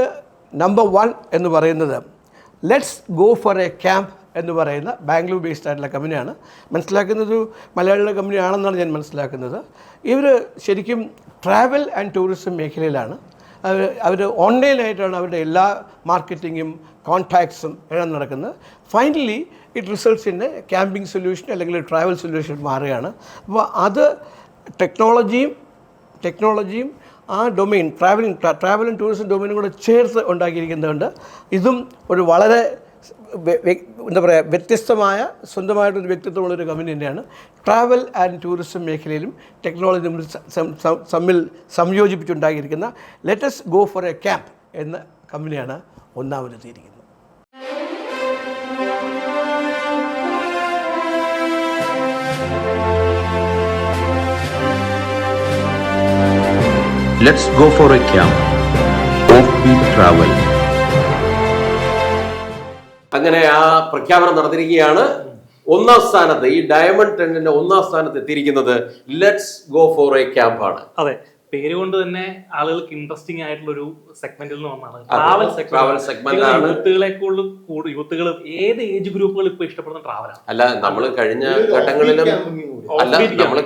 Speaker 2: നമ്പർ 1 എന്ന് പറയുന്നത് let's go for a camp എന്ന് പറയുന്ന ബാംഗ്ലൂർ ബേസ്ഡ് ആയിട്ടുള്ള കമ്പനിയാണ്. മനസ്സിലാക്കുന്നത് മലയാളികളുടെ കമ്പനിയാണെന്നാണ് ഞാൻ മനസ്സിലാക്കുന്നത്. ഇവർ ശരിക്കും ട്രാവൽ ആൻഡ് ടൂറിസം മേഖലയിലാണ്. അവർ ഓൺലൈനായിട്ടാണ് അവരുടെ എല്ലാ മാർക്കറ്റിങ്ങും കോൺടാക്ട്സും എല്ലാം നടക്കുന്നത്. Finally it results in A camping solution അല്ലെങ്കിൽ ട്രാവൽ സൊല്യൂഷൻ മാറുകയാണ്. അപ്പോൾ അത് ടെക്നോളജിയും ആ ഡൊമെയിൻ ട്രാവൽ ആൻഡ് ടൂറിസം ഡൊമെയിനും കൂടെ ചേർത്ത് ഉണ്ടാക്കിയിരിക്കുന്നതുകൊണ്ട് ഇതും ഒരു വളരെ എന്താ പറയുക വ്യത്യസ്തമായ സ്വന്തമായിട്ടൊരു വ്യക്തിത്വമുള്ളൊരു കമ്പനി തന്നെയാണ്. ട്രാവൽ ആൻഡ് ടൂറിസം മേഖലയിലും ടെക്നോളജി തമ്മിൽ സംയോജിപ്പിച്ചുണ്ടാക്കിയിരിക്കുന്ന let's go for a camp എന്ന കമ്പനിയാണ് ഒന്നാമതെത്തിയിരിക്കുന്നത്.
Speaker 1: Let's go for a camp. Offbeat travel. അങ്ങനെ ആ പ്രഖ്യാപനം നടന്നിരിക്കുകയാണ്. ഒന്നാം സ്ഥാനത്ത് ഈ ഡയമണ്ട് 10ന്റെ ഒന്നാം സ്ഥാനത്ത് എത്തിയിരിക്കുന്നത് let's go for a camp ആണ്.
Speaker 4: അതെ, പേര് കൊണ്ട് തന്നെ ആളുകൾക്ക് ഇൻട്രസ്റ്റിംഗ് ആയിട്ടുള്ള ഒരു സെഗ്മെന്റിൽ നിന്ന് വന്നതാണ്.
Speaker 1: ട്രാവൽ സെഗ്മെന്റ് ആണ്.
Speaker 4: യൂത്തുകൾ ഏത് ഏജ് ഗ്രൂപ്പുകൾ ഇപ്പൊ ഇഷ്ടപ്പെടുന്ന ട്രാവലാണ്.
Speaker 1: അല്ല, നമ്മൾ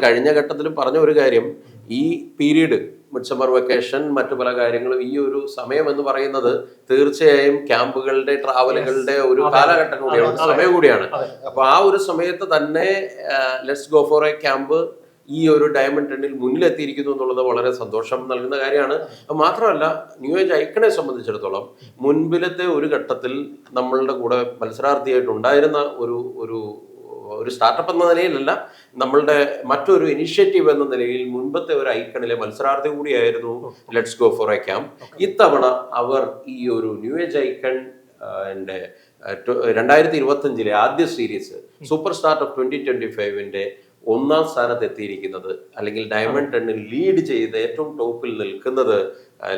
Speaker 1: കഴിഞ്ഞ ഘട്ടത്തിലും പറഞ്ഞ ഒരു കാര്യം, ഈ പീരീഡ് മിഡ് സമ്മർ വെക്കേഷൻ മറ്റു പല കാര്യങ്ങളും ഈ ഒരു സമയം എന്ന് പറയുന്നത് തീർച്ചയായും ക്യാമ്പുകളുടെ ട്രാവലുകളുടെ ഒരു കാലഘട്ടം കൂടിയാണ്, സമയം കൂടിയാണ്. അപ്പൊ ആ ഒരു സമയത്ത് തന്നെ let's go for a camp ഈ ഒരു ഡയമണ്ട് 10ൽ മുന്നിലെത്തിയിരിക്കുന്നു എന്നുള്ളത് വളരെ സന്തോഷം നൽകുന്ന കാര്യമാണ്. മാത്രമല്ല, ന്യൂ ഏജ് ഐക്കണെ സംബന്ധിച്ചിടത്തോളം മുൻപിലത്തെ ഒരു ഘട്ടത്തിൽ നമ്മളുടെ കൂടെ മത്സരാർത്ഥിയായിട്ട് ഉണ്ടായിരുന്ന ഒരു സ്റ്റാർട്ടപ്പ് എന്ന നിലയിലല്ല, നമ്മളുടെ മറ്റൊരു ഇനിഷ്യേറ്റീവ് എന്ന നിലയിൽ മുൻപത്തെ ഒരു ഐക്കണിലെ മത്സരാർത്ഥി കൂടിയായിരുന്നു let's go for a camp. ഇത്തവണ അവർ ഈ ഒരു ന്യൂ ഏജ് ഐക്കൺ 2025 ആദ്യ സീരീസ് സൂപ്പർ സ്റ്റാർട്ടപ്പ് 2025 ഒന്നാം സ്ഥാനത്ത് എത്തിയിരിക്കുന്നത്, അല്ലെങ്കിൽ ഡയമണ്ട് 10ൽ ലീഡ് ചെയ്ത് ഏറ്റവും ടോപ്പിൽ നിൽക്കുന്നത്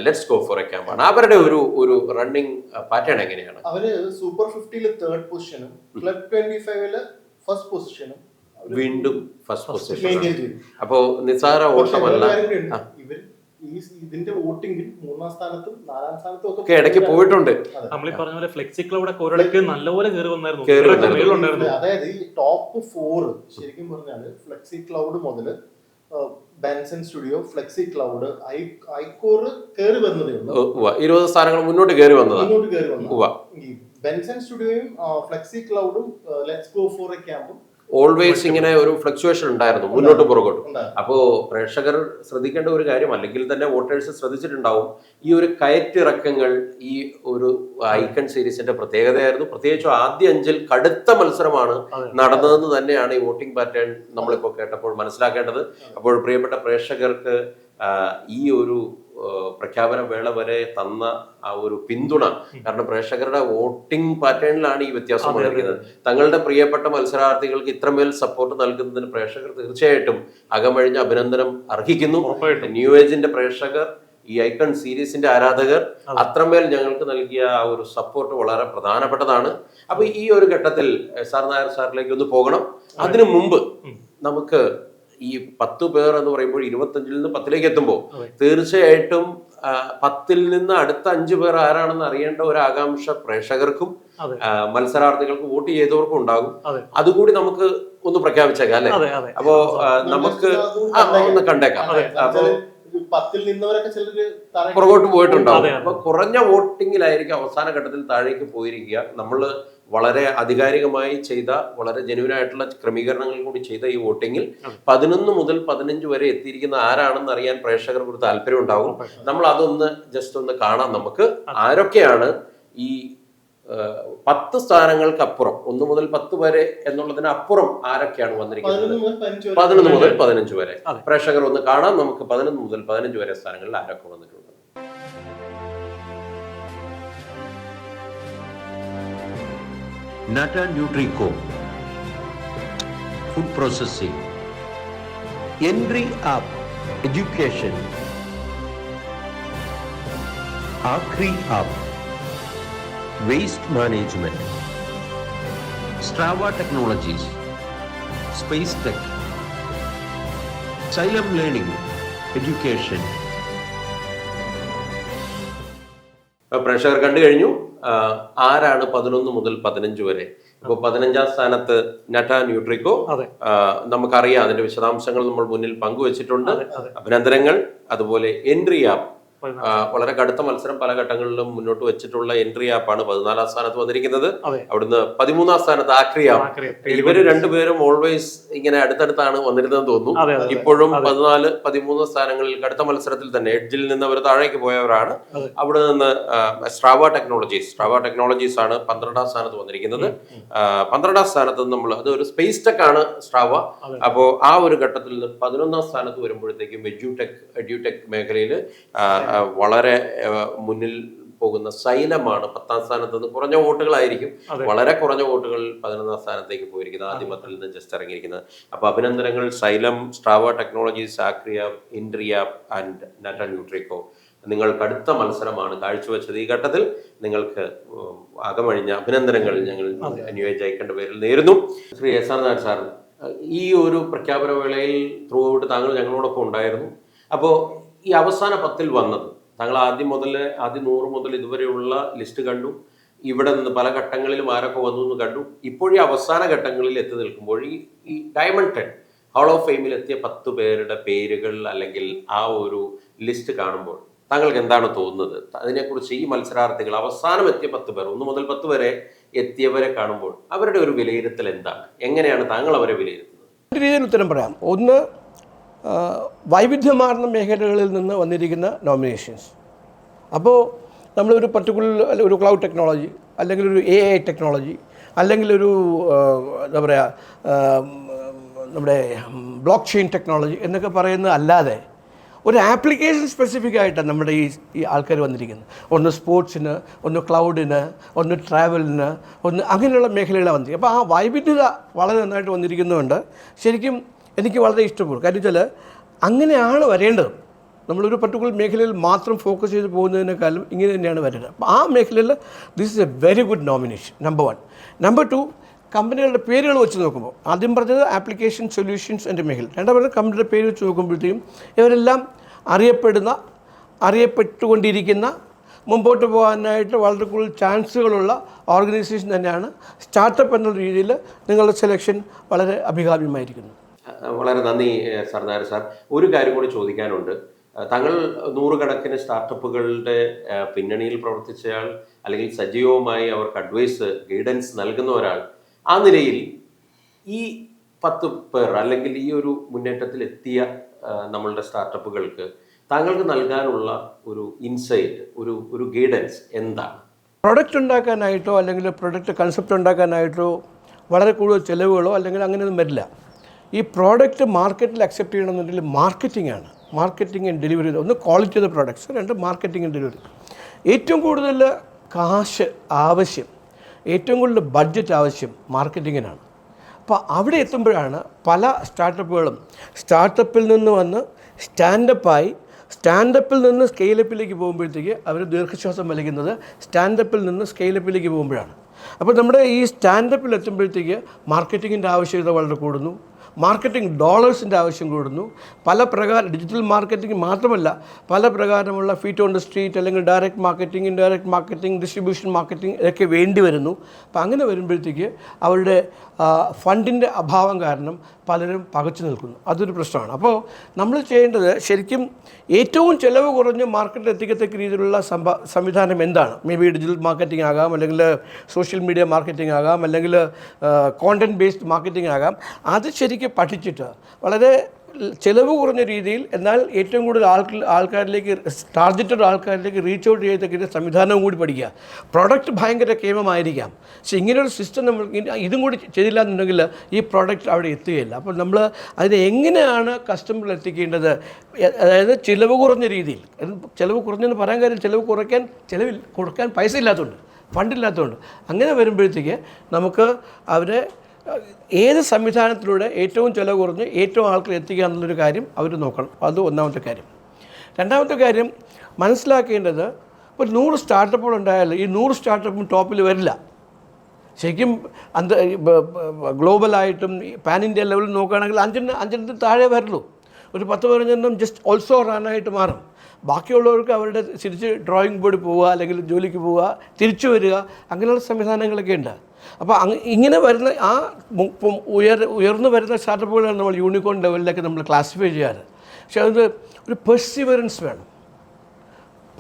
Speaker 1: let's go for a camp ആണ്. അവരുടെ ഒരു റണ്ണിങ് പാറ്റേൺ എങ്ങനെയാണ്?
Speaker 3: അവര് സൂപ്പർ 50 3rd പൊസിഷനും ക്ലബ് 25 ഫസ്റ്റ് പൊസിഷനും
Speaker 1: വീണ്ടും ഫസ്റ്റ് പൊസിഷൻ. അപ്പോ നിസ്സാര ഓട്ടമല്ല.
Speaker 3: ഇതിന്റെ വോട്ടിംഗിൽ 3ാം സ്ഥാനത്തും 4ാം സ്ഥാനത്തും ഒക്കെ
Speaker 1: ഇടയ്ക്ക് പോയിട്ടുണ്ട്.
Speaker 4: നമ്മൾ ഈ പറഞ്ഞ പോലെ ഫ്ലെക്സി ക്ലൗഡ് ഒരിടയ്ക്ക് നല്ലപോലെ കയറി വന്നായിരുന്നു.
Speaker 3: അതായത് ഈ ടോപ്പ് 4 ശരിക്കും പറഞ്ഞാല് ഫ്ലെക്സി ക്ലൗഡ് മുതല് ബെൻസൺ സ്റ്റുഡിയോ, ഫ്ലെക്സി ക്ലൗഡ്, ഐക്കോർ കയറി വന്നതേ ഉള്ളൂ.
Speaker 1: 20 സ്ഥാനങ്ങൾ മുന്നോട്ട് കയറി വന്നതാണ്.
Speaker 3: ബെൻസൺ സ്റ്റുഡിയോയും ഫ്ലെക്സി ക്ലൗഡും ലെറ്റ്സ് ഗോ ഫോർ എ ക്യാമ്പും
Speaker 1: ഓൾവേസ് ഇങ്ങനെ ഒരു ഫ്ലക്ച്വേഷൻ ഉണ്ടായിരുന്നു, മുന്നോട്ട് പുറകോട്ടും. അപ്പോ പ്രേക്ഷകർ ശ്രദ്ധിക്കേണ്ട ഒരു കാര്യം, അല്ലെങ്കിൽ തന്നെ വോട്ടേഴ്സ് ശ്രദ്ധിച്ചിട്ടുണ്ടാവും, ഈ ഒരു കയറ്റിറക്കങ്ങൾ ഈ ഒരു ഐക്കൺ സീരീസിന്റെ പ്രത്യേകതയായിരുന്നു. പ്രത്യേകിച്ചും ആദ്യ 5ൽ കടുത്ത മത്സരമാണ് നടന്നതെന്ന് തന്നെയാണ് ഈ വോട്ടിംഗ് പാറ്റേൺ നമ്മളിപ്പോൾ കേട്ടപ്പോൾ മനസ്സിലാക്കേണ്ടത്. അപ്പോൾ പ്രിയപ്പെട്ട പ്രേക്ഷകർക്ക് ഈ ഒരു പ്രഖ്യാപന വേള വരെ തന്ന ആ ഒരു പിന്തുണ, കാരണം പ്രേക്ഷകരുടെ വോട്ടിംഗ് പാറ്റേണിലാണ് ഈ വ്യത്യാസം വന്നിരിക്കുന്നത്. തങ്ങളുടെ പ്രിയപ്പെട്ട മത്സരാർത്ഥികൾക്ക് ഇത്രമേൽ സപ്പോർട്ട് നൽകുന്നതിന് പ്രേക്ഷകർ തീർച്ചയായിട്ടും അകമഴിഞ്ഞ അഭിനന്ദനം അർഹിക്കുന്നു. ന്യൂ ഏജിന്റെ പ്രേക്ഷകർ, ഈ ഐക്കൺ സീരീസിന്റെ ആരാധകർ അത്രമേൽ ഞങ്ങൾക്ക് നൽകിയ ആ ഒരു സപ്പോർട്ട് വളരെ പ്രധാനപ്പെട്ടതാണ്. അപ്പൊ ഈ ഒരു ഘട്ടത്തിൽ SR നായർ സാറിലേക്ക് ഒന്ന് പോകണം. അതിനു മുമ്പ് നമുക്ക് ഈ 10 പേർ എന്ന് പറയുമ്പോൾ 25ൽ നിന്ന് 10ലേക്ക് എത്തുമ്പോൾ തീർച്ചയായിട്ടും 10ൽ നിന്ന് അടുത്ത 5 പേർ ആരാണെന്ന് അറിയേണ്ട ഒരു ആകാംക്ഷ പ്രേക്ഷകർക്കും മത്സരാർത്ഥികൾക്കും വോട്ട് ചെയ്തവർക്കും ഉണ്ടാകും. അതുകൂടി നമുക്ക് ഒന്ന് പ്രഖ്യാപിച്ചേക്കാം അല്ലെ? അപ്പോ നമുക്ക് ഒന്ന് കണ്ടേക്കാം. അപ്പോ
Speaker 3: 10ൽ നിന്നവരൊക്കെ ചിലര്
Speaker 1: പുറകോട്ട് പോയിട്ടുണ്ടാവും. അപ്പൊ കുറഞ്ഞ വോട്ടിങ്ങിലായിരിക്കും അവസാന ഘട്ടത്തിൽ താഴേക്ക് പോയിരിക്കുക. നമ്മള് വളരെ ആധികാരികമായി ചെയ്ത, വളരെ ജെന്യുവനായിട്ടുള്ള ക്രമീകരണങ്ങൾ കൂടി ചെയ്ത ഈ വോട്ടിങ്ങിൽ 11 മുതൽ 15 വരെ എത്തിയിരിക്കുന്ന ആരാണെന്ന് അറിയാൻ പ്രേക്ഷകർക്ക് ഒരു താല്പര്യം ഉണ്ടാകും. നമ്മൾ അതൊന്ന് ജസ്റ്റ് ഒന്ന് കാണാം. നമുക്ക് ആരൊക്കെയാണ് ഈ 10 സ്ഥാനങ്ങൾക്ക് അപ്പുറം, 1 മുതൽ 10 വരെ എന്നുള്ളതിന് അപ്പുറം ആരൊക്കെയാണ് വന്നിരിക്കുന്നത്? 11 മുതൽ 15 വരെ പ്രേക്ഷകർ ഒന്ന് കാണാം. നമുക്ക് 11 മുതൽ 15 വരെ സ്ഥാനങ്ങളിൽ ആരൊക്കെ വന്നിട്ടുണ്ട്? Nata Nutrico, food processing, Entry Up, education, Akri Up, waste management, Strava Technologies, Space Tech, Xylem Learning, education. പ്രേക്ഷകർ കണ്ടു കഴിഞ്ഞു ആരാണ് 11 മുതൽ 15 വരെ. ഇപ്പൊ 15ാം സ്ഥാനത്ത് നട്ട ന്യൂട്രിക്കോ. നമുക്കറിയാം, അതിന്റെ വിശദാംശങ്ങൾ നമ്മൾ മുന്നിൽ പങ്കുവച്ചിട്ടുണ്ട്. അഭിനന്ദനങ്ങൾ. അതുപോലെ എൻട്രി ആപ്പ് വളരെ കടുത്ത മത്സരം പല ഘട്ടങ്ങളിലും മുന്നോട്ട് വെച്ചിട്ടുള്ള എൻട്രി ആപ്പാണ് 14ാം സ്ഥാനത്ത് വന്നിരിക്കുന്നത്. അവിടുന്ന് 13ാം സ്ഥാനത്ത് ആക്രി ആപ്പ്. ഇവര് രണ്ടുപേരും ഓൾവേസ് ഇങ്ങനെ അടുത്തടുത്താണ് വന്നിരുന്നതെന്ന് തോന്നുന്നു. ഇപ്പോഴും 14-13 സ്ഥാനങ്ങളിൽ കടുത്ത മത്സരത്തിൽ തന്നെ എഡ്ജിൽ നിന്ന് അവർ താഴേക്ക് പോയവരാണ്. അവിടെ നിന്ന് സ്ട്രാവ ടെക്നോളജീസ് ആണ് 12ാം സ്ഥാനത്ത് വന്നിരിക്കുന്നത്. 12ാം സ്ഥാനത്ത് നമ്മൾ അത് ഒരു സ്പേസ് ടെക് ആണ് സ്ട്രാവ. അപ്പോൾ ആ ഒരു ഘട്ടത്തിൽ നിന്ന് 11ാം സ്ഥാനത്ത് വരുമ്പോഴത്തേക്കും എഡ്യൂടെക് മേഖലയിൽ വളരെ മുന്നിൽ പോകുന്ന സൈലമാണ് 10ാം സ്ഥാനത്ത് നിന്ന്. കുറഞ്ഞ വോട്ടുകളായിരിക്കും, വളരെ കുറഞ്ഞ വോട്ടുകൾ 11ാം സ്ഥാനത്തേക്ക് പോയിരിക്കുന്നത്, ആദ്യമത്തിൽ നിന്ന് ജസ്റ്റ് ഇറങ്ങിയിരിക്കുന്നത്. അപ്പോൾ അഭിനന്ദനങ്ങൾ സൈലം, സ്ട്രാവ ടെക്നോളജീസ്, ആക്രിയ, ഇൻട്രിയ ആൻഡ് നാറ്റ ന്യൂട്രിക്കോ. നിങ്ങൾ കടുത്ത മത്സരമാണ് കാഴ്ചവെച്ചത്. ഈ ഘട്ടത്തിൽ നിങ്ങൾക്ക് അകമഴിഞ്ഞ അഭിനന്ദനങ്ങൾ ഞങ്ങൾ ന്യൂ ഏജ് ഐക്കന്റെ പേരിൽ നേരുന്നു. Shri S R Nair sir, ഈ ഒരു പ്രഖ്യാപന വേളയിൽ ത്രൂ ഔട്ട് താങ്കൾ ഞങ്ങളോടൊപ്പം ഉണ്ടായിരുന്നു. അപ്പോൾ ഈ അവസാന 10ൽ വന്നത് താങ്കൾ ആദ്യം 100 മുതൽ ഇതുവരെയുള്ള ലിസ്റ്റ് കണ്ടു. ഇവിടെ നിന്ന് പല ഘട്ടങ്ങളിലും ആരൊക്കെ വന്നു എന്ന് കണ്ടു. ഇപ്പോഴീ അവസാന ഘട്ടങ്ങളിൽ എത്തി നിൽക്കുമ്പോൾ ഈ ഡയമണ്ട് 10 ഹോൾ ഓഫ് ഫെയിമിൽ എത്തിയ 10 പേരുടെ പേരുകൾ അല്ലെങ്കിൽ ആ ഒരു ലിസ്റ്റ് കാണുമ്പോൾ താങ്കൾക്ക് എന്താണ് തോന്നുന്നത്? അതിനെക്കുറിച്ച് ഈ മത്സരാർത്ഥികൾ അവസാനം എത്തിയ 10 പേർ 1 മുതൽ 10 വരെ എത്തിയവരെ കാണുമ്പോൾ അവരുടെ ഒരു വിലയിരുത്തൽ എന്താണ്? എങ്ങനെയാണ് താങ്കൾ അവരെ വിലയിരുത്തുന്നത്?
Speaker 2: രണ്ട് രീതിയിൽ ഉത്തരം പറയാം. ഒന്ന്, വൈവിധ്യമാർന്ന മേഖലകളിൽ നിന്ന് വന്നിരിക്കുന്ന നോമിനേഷൻസ്. അപ്പോൾ നമ്മളൊരു പർട്ടിക്കുലർ ഒരു ക്ലൗഡ് ടെക്നോളജി, അല്ലെങ്കിൽ ഒരു AI ടെക്നോളജി, അല്ലെങ്കിൽ ഒരു എന്താ പറയുക നമ്മുടെ ബ്ലോക്ക് ചെയിൻ ടെക്നോളജി എന്നൊക്കെ പറയുന്നത് അല്ലാതെ ഒരു ആപ്ലിക്കേഷൻ സ്പെസിഫിക് ആയിട്ടാണ് നമ്മുടെ ഈ ആൾക്കാർ വന്നിരിക്കുന്നത്. ഒന്ന് സ്പോർട്സിന്, ഒന്ന് ക്ലൗഡിന്, ഒന്ന് ട്രാവലിന്, ഒന്ന് അങ്ങനെയുള്ള മേഖലകളാണ് വന്നിരിക്കുന്നത്. അപ്പോൾ ആ വൈവിധ്യത വളരെ നന്നായിട്ട് വന്നിരിക്കുന്നതുകൊണ്ട് ശരിക്കും എനിക്ക് വളരെ ഇഷ്ടപ്പെടും. കാര്യം വെച്ചാൽ അങ്ങനെയാണ് വരേണ്ടത്. നമ്മളൊരു പർട്ടിക്കുലർ മേഖലയിൽ മാത്രം ഫോക്കസ് ചെയ്ത് പോകുന്നതിനേക്കാളും ഇങ്ങനെ തന്നെയാണ് വരേണ്ടത്. അപ്പോൾ ആ മേഖലയിൽ this is A very good nomination, number 1. Number 2, കമ്പനികളുടെ പേരുകൾ വെച്ച് നോക്കുമ്പോൾ, ആദ്യം പറഞ്ഞത് ആപ്ലിക്കേഷൻ സൊല്യൂഷൻസ് എൻ്റെ മേഖല, രണ്ടാമത് കമ്പനിയുടെ പേര് വെച്ച് നോക്കുമ്പോഴത്തേക്കും ഇവരെല്ലാം അറിയപ്പെട്ടുകൊണ്ടിരിക്കുന്ന, മുമ്പോട്ട് പോകാനായിട്ട് വളരെ കൂടുതൽ ചാൻസുകളുള്ള ഓർഗനൈസേഷൻ തന്നെയാണ്. സ്റ്റാർട്ടപ്പ് എന്നുള്ള രീതിയിൽ നിങ്ങളുടെ സെലക്ഷൻ വളരെ അഭികാമ്യമായിരിക്കുന്നു.
Speaker 1: വളരെ നന്ദി സാർ. നായർ സാർ, ഒരു കാര്യം കൂടി ചോദിക്കാനുണ്ട്. താങ്കൾ 100 കണക്കിന് സ്റ്റാർട്ടപ്പുകളുടെ പിന്നണിയിൽ പ്രവർത്തിച്ചയാൾ, അല്ലെങ്കിൽ സജീവമായി അവർക്ക് അഡ്വൈസ്, ഗൈഡൻസ് നൽകുന്ന ഒരാൾ. ആ നിലയിൽ ഈ 10 പേർ അല്ലെങ്കിൽ ഈ ഒരു മുന്നേറ്റത്തിൽ എത്തിയ നമ്മളുടെ സ്റ്റാർട്ടപ്പുകൾക്ക് താങ്കൾക്ക് നൽകാനുള്ള ഒരു ഇൻസൈറ്റ്, ഒരു ഗൈഡൻസ് എന്താണ്?
Speaker 2: പ്രൊഡക്റ്റ് ഉണ്ടാക്കാനായിട്ടോ അല്ലെങ്കിൽ പ്രൊഡക്റ്റ് കൺസെപ്റ്റ് ഉണ്ടാക്കാനായിട്ടോ വളരെ കൂടുതൽ ചിലവുകളോ അല്ലെങ്കിൽ അങ്ങനെയൊന്നും വരില്ല. ഈ പ്രോഡക്റ്റ് മാർക്കറ്റിൽ അക്സെപ്റ്റ് ചെയ്യണമെന്നുണ്ടെങ്കിൽ മാർക്കറ്റിംഗ് ആൻഡ് ഡെലിവറി. ഒന്ന് ക്വാളിറ്റി ഓഫ് ദ പ്രോഡക്ട്സ്, രണ്ട് മാർക്കറ്റിംഗ് ആൻഡ് ഡെലിവറി. ഏറ്റവും കൂടുതൽ കാശ് ആവശ്യം, ഏറ്റവും കൂടുതൽ ബഡ്ജറ്റ് ആവശ്യം മാർക്കറ്റിങ്ങിനാണ്. അപ്പോൾ അവിടെ എത്തുമ്പോഴാണ് പല സ്റ്റാർട്ടപ്പുകളും സ്റ്റാർട്ടപ്പിൽ നിന്ന് വന്ന് സ്റ്റാൻഡപ്പിൽ നിന്ന് സ്കെയിലപ്പിലേക്ക് പോകുമ്പോഴത്തേക്ക് അവർ ദീർഘശ്വാസം വലിക്കുന്നത് സ്റ്റാൻഡപ്പിൽ നിന്ന് സ്കെയിലപ്പിലേക്ക് പോകുമ്പോഴാണ്. അപ്പോൾ നമ്മുടെ ഈ സ്റ്റാൻഡപ്പിൽ എത്തുമ്പോഴത്തേക്ക് മാർക്കറ്റിങ്ങിൻ്റെ ആവശ്യകത വളരെ കൂടുന്നു, മാർക്കറ്റിംഗ് ഡോളേഴ്സിൻ്റെ ആവശ്യം കൂടുന്നു. പല പ്രകാരം ഡിജിറ്റൽ മാർക്കറ്റിംഗ് മാത്രമല്ല, പല പ്രകാരമുള്ള ഫീറ്റ് ഓൺ ദ സ്ട്രീറ്റ് അല്ലെങ്കിൽ direct marketing, indirect marketing, distribution marketing ഇതൊക്കെ വേണ്ടി വരുന്നു. അപ്പോൾ അങ്ങനെ വരുമ്പോഴത്തേക്ക് അവരുടെ ഫണ്ടിൻ്റെ അഭാവം കാരണം പലരും പകച്ചു നിൽക്കുന്നു. അതൊരു പ്രശ്നമാണ്. അപ്പോൾ നമ്മൾ ചെയ്യേണ്ടത് ശരിക്കും ഏറ്റവും ചിലവ് കുറഞ്ഞ് മാർക്കറ്റിൽ എത്തിക്കത്തക്ക രീതിയിലുള്ള സംവിധാനം എന്താണ്? മേ ബി ഡിജിറ്റൽ മാർക്കറ്റിംഗ് ആകാം, അല്ലെങ്കിൽ സോഷ്യൽ മീഡിയ മാർക്കറ്റിംഗ് ആകാം, അല്ലെങ്കിൽ കോണ്ടൻറ്റ് ബേസ്ഡ് മാർക്കറ്റിംഗ് ആകാം. അത് ശരിക്കും പഠിച്ചിട്ട് വളരെ ചിലവ് കുറഞ്ഞ രീതിയിൽ എന്നാൽ ഏറ്റവും കൂടുതൽ ആൾക്കാരിലേക്ക് ടാർഗറ്റഡ് ആൾക്കാരിലേക്ക് റീച്ച് ഔട്ട് ചെയ്തക്ക സംവിധാനവും കൂടി പഠിക്കുക. പ്രോഡക്റ്റ് ഭയങ്കര കേമമായിരിക്കാം, പക്ഷേ ഇങ്ങനെയൊരു സിസ്റ്റം നമ്മൾ ഇതും കൂടി ചെയ്തില്ല എന്നുണ്ടെങ്കിൽ ഈ പ്രോഡക്റ്റ് അവിടെ എത്തുകയില്ല. അപ്പോൾ നമ്മൾ അതിനെ എങ്ങനെയാണ് കസ്റ്റമറിൽ എത്തിക്കേണ്ടത്, അതായത് ചിലവ് കുറഞ്ഞ രീതിയിൽ. ചിലവ് കുറഞ്ഞെന്ന് പറയാൻ കാര്യം ചിലവിൽ കൊടുക്കാൻ പൈസ ഇല്ലാത്തതുകൊണ്ട്, ഫണ്ടില്ലാത്തതുകൊണ്ട്. അങ്ങനെ വരുമ്പോഴത്തേക്ക് നമുക്ക് അവരെ ഏത് സംവിധാനത്തിലൂടെ ഏറ്റവും ചിലവ് കുറഞ്ഞ് ഏറ്റവും ആൾക്കാർ എത്തിക്കുക എന്നുള്ളൊരു കാര്യം അവർ നോക്കണം. അത് ഒന്നാമത്തെ കാര്യം. രണ്ടാമത്തെ കാര്യം മനസ്സിലാക്കേണ്ടത്, ഒരു 100 സ്റ്റാർട്ടപ്പുകൾ ഉണ്ടായാൽ ഈ 100 സ്റ്റാർട്ടപ്പും ടോപ്പിൽ വരില്ല. ശരിക്കും ഗ്ലോബലായിട്ടും പാൻ ഇന്ത്യ ലെവലിൽ നോക്കുകയാണെങ്കിൽ 5 താഴെ വരുള്ളൂ. ഒരു 10-15 ജസ്റ്റ് ഓൾസോ റണ്ണായിട്ട് മാറും. ബാക്കിയുള്ളവർക്ക് അവരുടെ തിരിച്ച് ഡ്രോയിങ് ബോർഡിൽ പോവുക, അല്ലെങ്കിൽ ജോലിക്ക് പോവുക, തിരിച്ചു വരിക, അങ്ങനെയുള്ള സംവിധാനങ്ങളൊക്കെ ഉണ്ട്. അപ്പോൾ ഇങ്ങനെ വരുന്ന ആ ഉയർന്നു വരുന്ന സ്റ്റാർട്ടപ്പുകളാണ് നമ്മൾ യൂണിക്കോൺ ലെവലിലൊക്കെ നമ്മൾ ക്ലാസിഫൈ ചെയ്യാറ്. പക്ഷേ അത് ഒരു പെർസിവറൻസ് വേണം.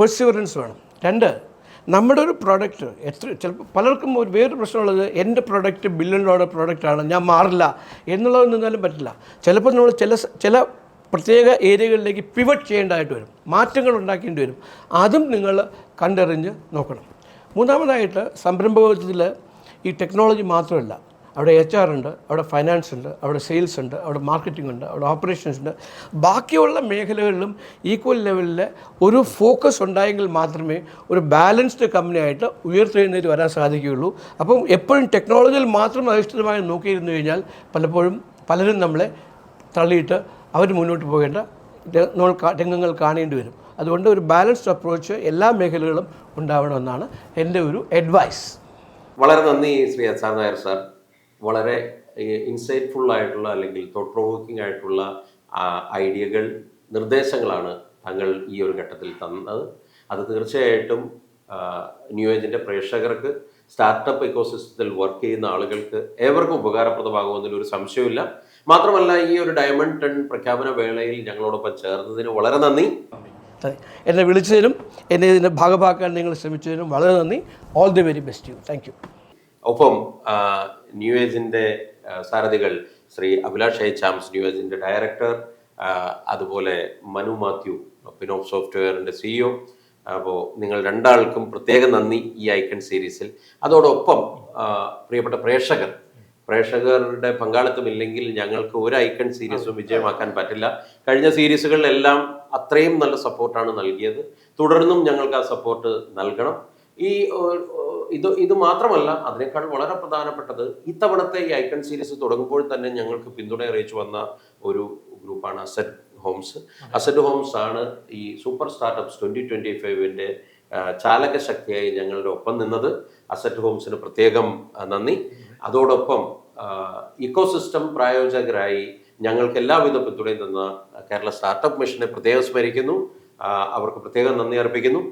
Speaker 2: പെർസിവറൻസ് വേണം. 2, നമ്മുടെ ഒരു പ്രോഡക്റ്റ് ചിലപ്പോൾ പലർക്കും വേറൊരു പ്രശ്നമുള്ളത്, എൻ്റെ പ്രോഡക്റ്റ് $1 ബില്യൺ പ്രോഡക്റ്റാണ്, ഞാൻ മാറില്ല എന്നുള്ളത് നിന്നാലും പറ്റില്ല. ചിലപ്പോൾ നമ്മൾ ചില പ്രത്യേക ഏരിയകളിലേക്ക് പിവറ്റ് ചെയ്യേണ്ടതായിട്ട് വരും, മാറ്റങ്ങൾ ഉണ്ടാക്കേണ്ടി വരും. അതും നിങ്ങൾ കണ്ടറിഞ്ഞ് നോക്കണം. 3ാമതായിട്ട് സംരംഭകത്വത്തിൽ ഈ ടെക്നോളജി മാത്രമല്ല, അവിടെ HR ഉണ്ട്, അവിടെ ഫൈനാൻസ് ഉണ്ട്, അവിടെ സെയിൽസ് ഉണ്ട്, അവിടെ മാർക്കറ്റിംഗ് ഉണ്ട്, അവിടെ ഓപ്പറേഷൻസ് ഉണ്ട്. ബാക്കിയുള്ള മേഖലകളിലും ഈക്വൽ ലെവലിൽ ഒരു ഫോക്കസ് ഉണ്ടായെങ്കിൽ മാത്രമേ ഒരു ബാലൻസ്ഡ് കമ്പനിയായിട്ട് ഉയർത്തെഴുന്നേറ്റ് വരാൻ സാധിക്കുകയുള്ളൂ. അപ്പം എപ്പോഴും ടെക്നോളജിയിൽ മാത്രം അധിഷ്ഠിതമായി നോക്കിയിരുന്നു കഴിഞ്ഞാൽ പലരും നമ്മളെ തള്ളിയിട്ട് അവർ മുന്നോട്ട് പോകേണ്ട രംഗങ്ങൾ കാണേണ്ടി വരും. അതുകൊണ്ട് ഒരു ബാലൻസ്ഡ് അപ്രോച്ച് എല്ലാ മേഖലകളും ഉണ്ടാവണമെന്നാണ് എൻ്റെ ഒരു അഡ്വൈസ്.
Speaker 1: വളരെ നന്ദി ശ്രീ SR നായർ സാർ. വളരെ ഇൻസൈറ്റ്ഫുൾ ആയിട്ടുള്ള അല്ലെങ്കിൽ തോട്ട് പ്രൊവോക്കിംഗ് ആയിട്ടുള്ള ഐഡിയകൾ, നിർദ്ദേശങ്ങളാണ് താങ്കൾ ഈ ഒരു ഘട്ടത്തിൽ തന്നത്. അത് തീർച്ചയായിട്ടും ന്യൂ ഏജിൻ്റെ പ്രേക്ഷകർക്ക്, സ്റ്റാർട്ടപ്പ് ഇക്കോസിസ്റ്റത്തിൽ വർക്ക് ചെയ്യുന്ന ആളുകൾക്ക് ഏവർക്കും ഉപകാരപ്രദമാകുമെന്നതിൽ ഒരു സംശയമില്ല. മാത്രമല്ല, ഈ ഒരു ഡയമണ്ട് 10 പ്രഖ്യാപന വേളയിൽ ഞങ്ങളോടൊപ്പം ചേർന്നതിന് വളരെ നന്ദി.
Speaker 2: എന്നെ വിളിച്ചതിനും എന്നെ ഇതിൻ്റെ ഭാഗമാക്കാൻ നിങ്ങൾ ശ്രമിച്ചതിനും വളരെ നന്ദി. All the very best you. Thank you.
Speaker 1: ഒപ്പം ന്യൂ ഏജിൻ്റെ സാരഥികൾ ശ്രീ അഭിലാഷ് ചാംസ്, ന്യൂ ഏജിൻ്റെ ഡയറക്ടർ, അതുപോലെ മനു മാത്യു, പിനോപ് സോഫ്റ്റ്വെയറിൻ്റെ CEO. അപ്പോൾ നിങ്ങൾ രണ്ടാൾക്കും പ്രത്യേകം നന്ദി ഈ ഐക്കൺ സീരീസിൽ. അതോടൊപ്പം പ്രിയപ്പെട്ട പ്രേക്ഷകരുടെ പങ്കാളിത്തമില്ലെങ്കിൽ ഞങ്ങൾക്ക് ഒരു ഐക്കൺ സീരീസും വിജയമാക്കാൻ പറ്റില്ല. കഴിഞ്ഞ സീരീസുകളിലെല്ലാം അത്രയും നല്ല സപ്പോർട്ടാണ് നൽകിയത്. തുടർന്നും ഞങ്ങൾക്ക് ആ സപ്പോർട്ട് നൽകണം. ഇത് മാത്രമല്ല, അതിനേക്കാൾ വളരെ പ്രധാനപ്പെട്ടത്, ഇത്തവണത്തെ ഈ ഐക്കൺ സീരീസ് തുടങ്ങുമ്പോൾ തന്നെ ഞങ്ങൾക്ക് പിന്തുണ അറിയിച്ചു വന്ന ഒരു ഗ്രൂപ്പാണ് അസറ്റ് ഹോംസ് ആണ് ഈ സൂപ്പർ സ്റ്റാർട്ടപ്സ് 2025 ചാലക ശക്തിയായി ഞങ്ങളുടെ ഒപ്പം നിന്നത്. അസറ്റ് ഹോംസിന് പ്രത്യേകം നന്ദി. അതോടൊപ്പം ഇക്കോസിസ്റ്റം പ്രായോജകരായി ഞങ്ങൾക്ക് എല്ലാവിധ പിന്തുണയും തന്ന കേരള സ്റ്റാർട്ടപ്പ് മിഷനെ പ്രത്യേകം സ്മരിക്കുന്നു. അവർക്ക് പ്രത്യേകം നന്ദി അർപ്പിക്കുന്നു.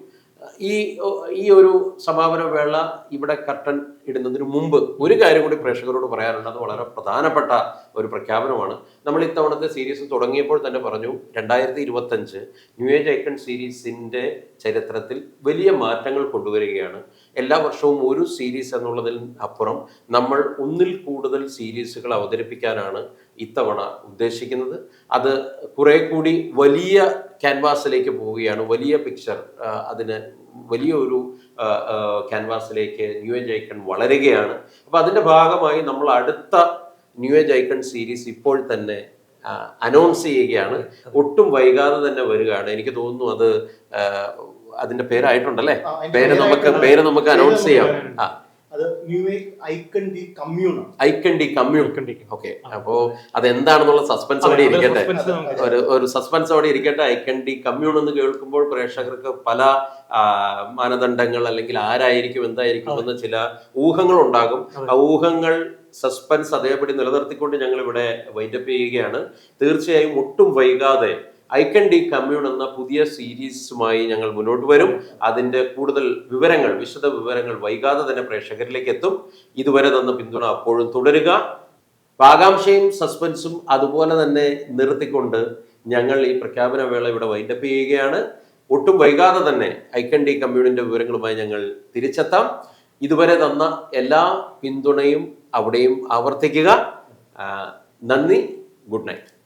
Speaker 1: ഈ ഒരു സമാപന വേള ഇവിടെ കർട്ടൻ ഇടുന്നതിന് മുമ്പ് ഒരു കാര്യം കൂടി പ്രേക്ഷകരോട് പറയാനുണ്ട്. അത് വളരെ പ്രധാനപ്പെട്ട ഒരു പ്രഖ്യാപനമാണ്. നമ്മൾ ഇത്തവണത്തെ സീരീസ് തുടങ്ങിയപ്പോൾ തന്നെ പറഞ്ഞു, 2025 ന്യൂ ഏജ് ഐക്കൺ സീരീസിൻ്റെ ചരിത്രത്തിൽ വലിയ മാറ്റങ്ങൾ കൊണ്ടുവരികയാണ്. എല്ലാ വർഷവും ഒരു സീരീസ് എന്നുള്ളതിൽ അപ്പുറം നമ്മൾ ഒന്നിൽ കൂടുതൽ സീരീസുകൾ അവതരിപ്പിക്കാനാണ് ഇത്തവണ ഉദ്ദേശിക്കുന്നത്. അത് കുറെ കൂടി വലിയ ക്യാൻവാസിലേക്ക് പോവുകയാണ്. വലിയ പിക്ചർ, അതിന് വലിയൊരു ക്യാൻവാസിലേക്ക് ന്യൂ ഏജ് ഐക്കൺ വളരുകയാണ്. അപ്പോൾ അതിൻ്റെ ഭാഗമായി നമ്മൾ അടുത്ത ന്യൂ ഏജ് ഐക്കൺ സീരീസ് ഇപ്പോൾ തന്നെ അനൗൺസ് ചെയ്യുകയാണ്. ഒട്ടും വൈകാതെ തന്നെ വരികയാണ്. എനിക്ക് തോന്നുന്നു അത് അതിന്റെ പേരായിട്ടുണ്ടല്ലേ, പേര് നമുക്ക് അനൗൺസ് ചെയ്യാം. Icon D commune. ഓക്കെ, അപ്പോ അതെന്താണെന്നുള്ള സസ്പെൻസോടെ ഇരിക്കട്ടെ, ഒരു സസ്പെൻസോടെ ഇരിക്കട്ടെ. ഐക്കൺ ഡി കമ്മ്യൂൺ എന്ന് കേൾക്കുമ്പോൾ പ്രേക്ഷകർക്ക് പല മാനദണ്ഡങ്ങൾ അല്ലെങ്കിൽ ആരായിരിക്കും എന്തായിരിക്കും എന്ന ചില ഊഹങ്ങൾ ഉണ്ടാകും. ആ ഊഹങ്ങൾ സസ്പെൻസ് അതേപടി നിലനിർത്തിക്കൊണ്ട് ഞങ്ങൾ ഇവിടെ വൈൻഡപ്പ് ചെയ്യുകയാണ്. തീർച്ചയായും ഒട്ടും വൈകാതെ ഐക്കൺ ഡി കമ്മ്യൂൺ എന്ന പുതിയ സീരീസുമായി ഞങ്ങൾ മുന്നോട്ട് വരും. അതിന്റെ കൂടുതൽ വിവരങ്ങൾ, വിശദ വിവരങ്ങൾ വൈകാതെ തന്നെ പ്രേക്ഷകരിലേക്ക് എത്തും. ഇതുവരെ തന്ന പിന്തുണ അപ്പോഴും തുടരുക. ആകാംക്ഷയും സസ്പെൻസും അതുപോലെ തന്നെ നിർത്തിക്കൊണ്ട് ഞങ്ങൾ ഈ പ്രഖ്യാപന വേള ഇവിടെ വൈൻഡപ്പ് ചെയ്യുകയാണ്. ഒട്ടും വൈകാതെ തന്നെ ഐക്കൺ ഡി കമ്മ്യൂണിന്റെ വിവരങ്ങളുമായി ഞങ്ങൾ തിരിച്ചെത്താം. ഇതുവരെ തന്ന എല്ലാ പിന്തുണയും അവിടെയും ആവർത്തിക്കുക. നന്ദി. Good night.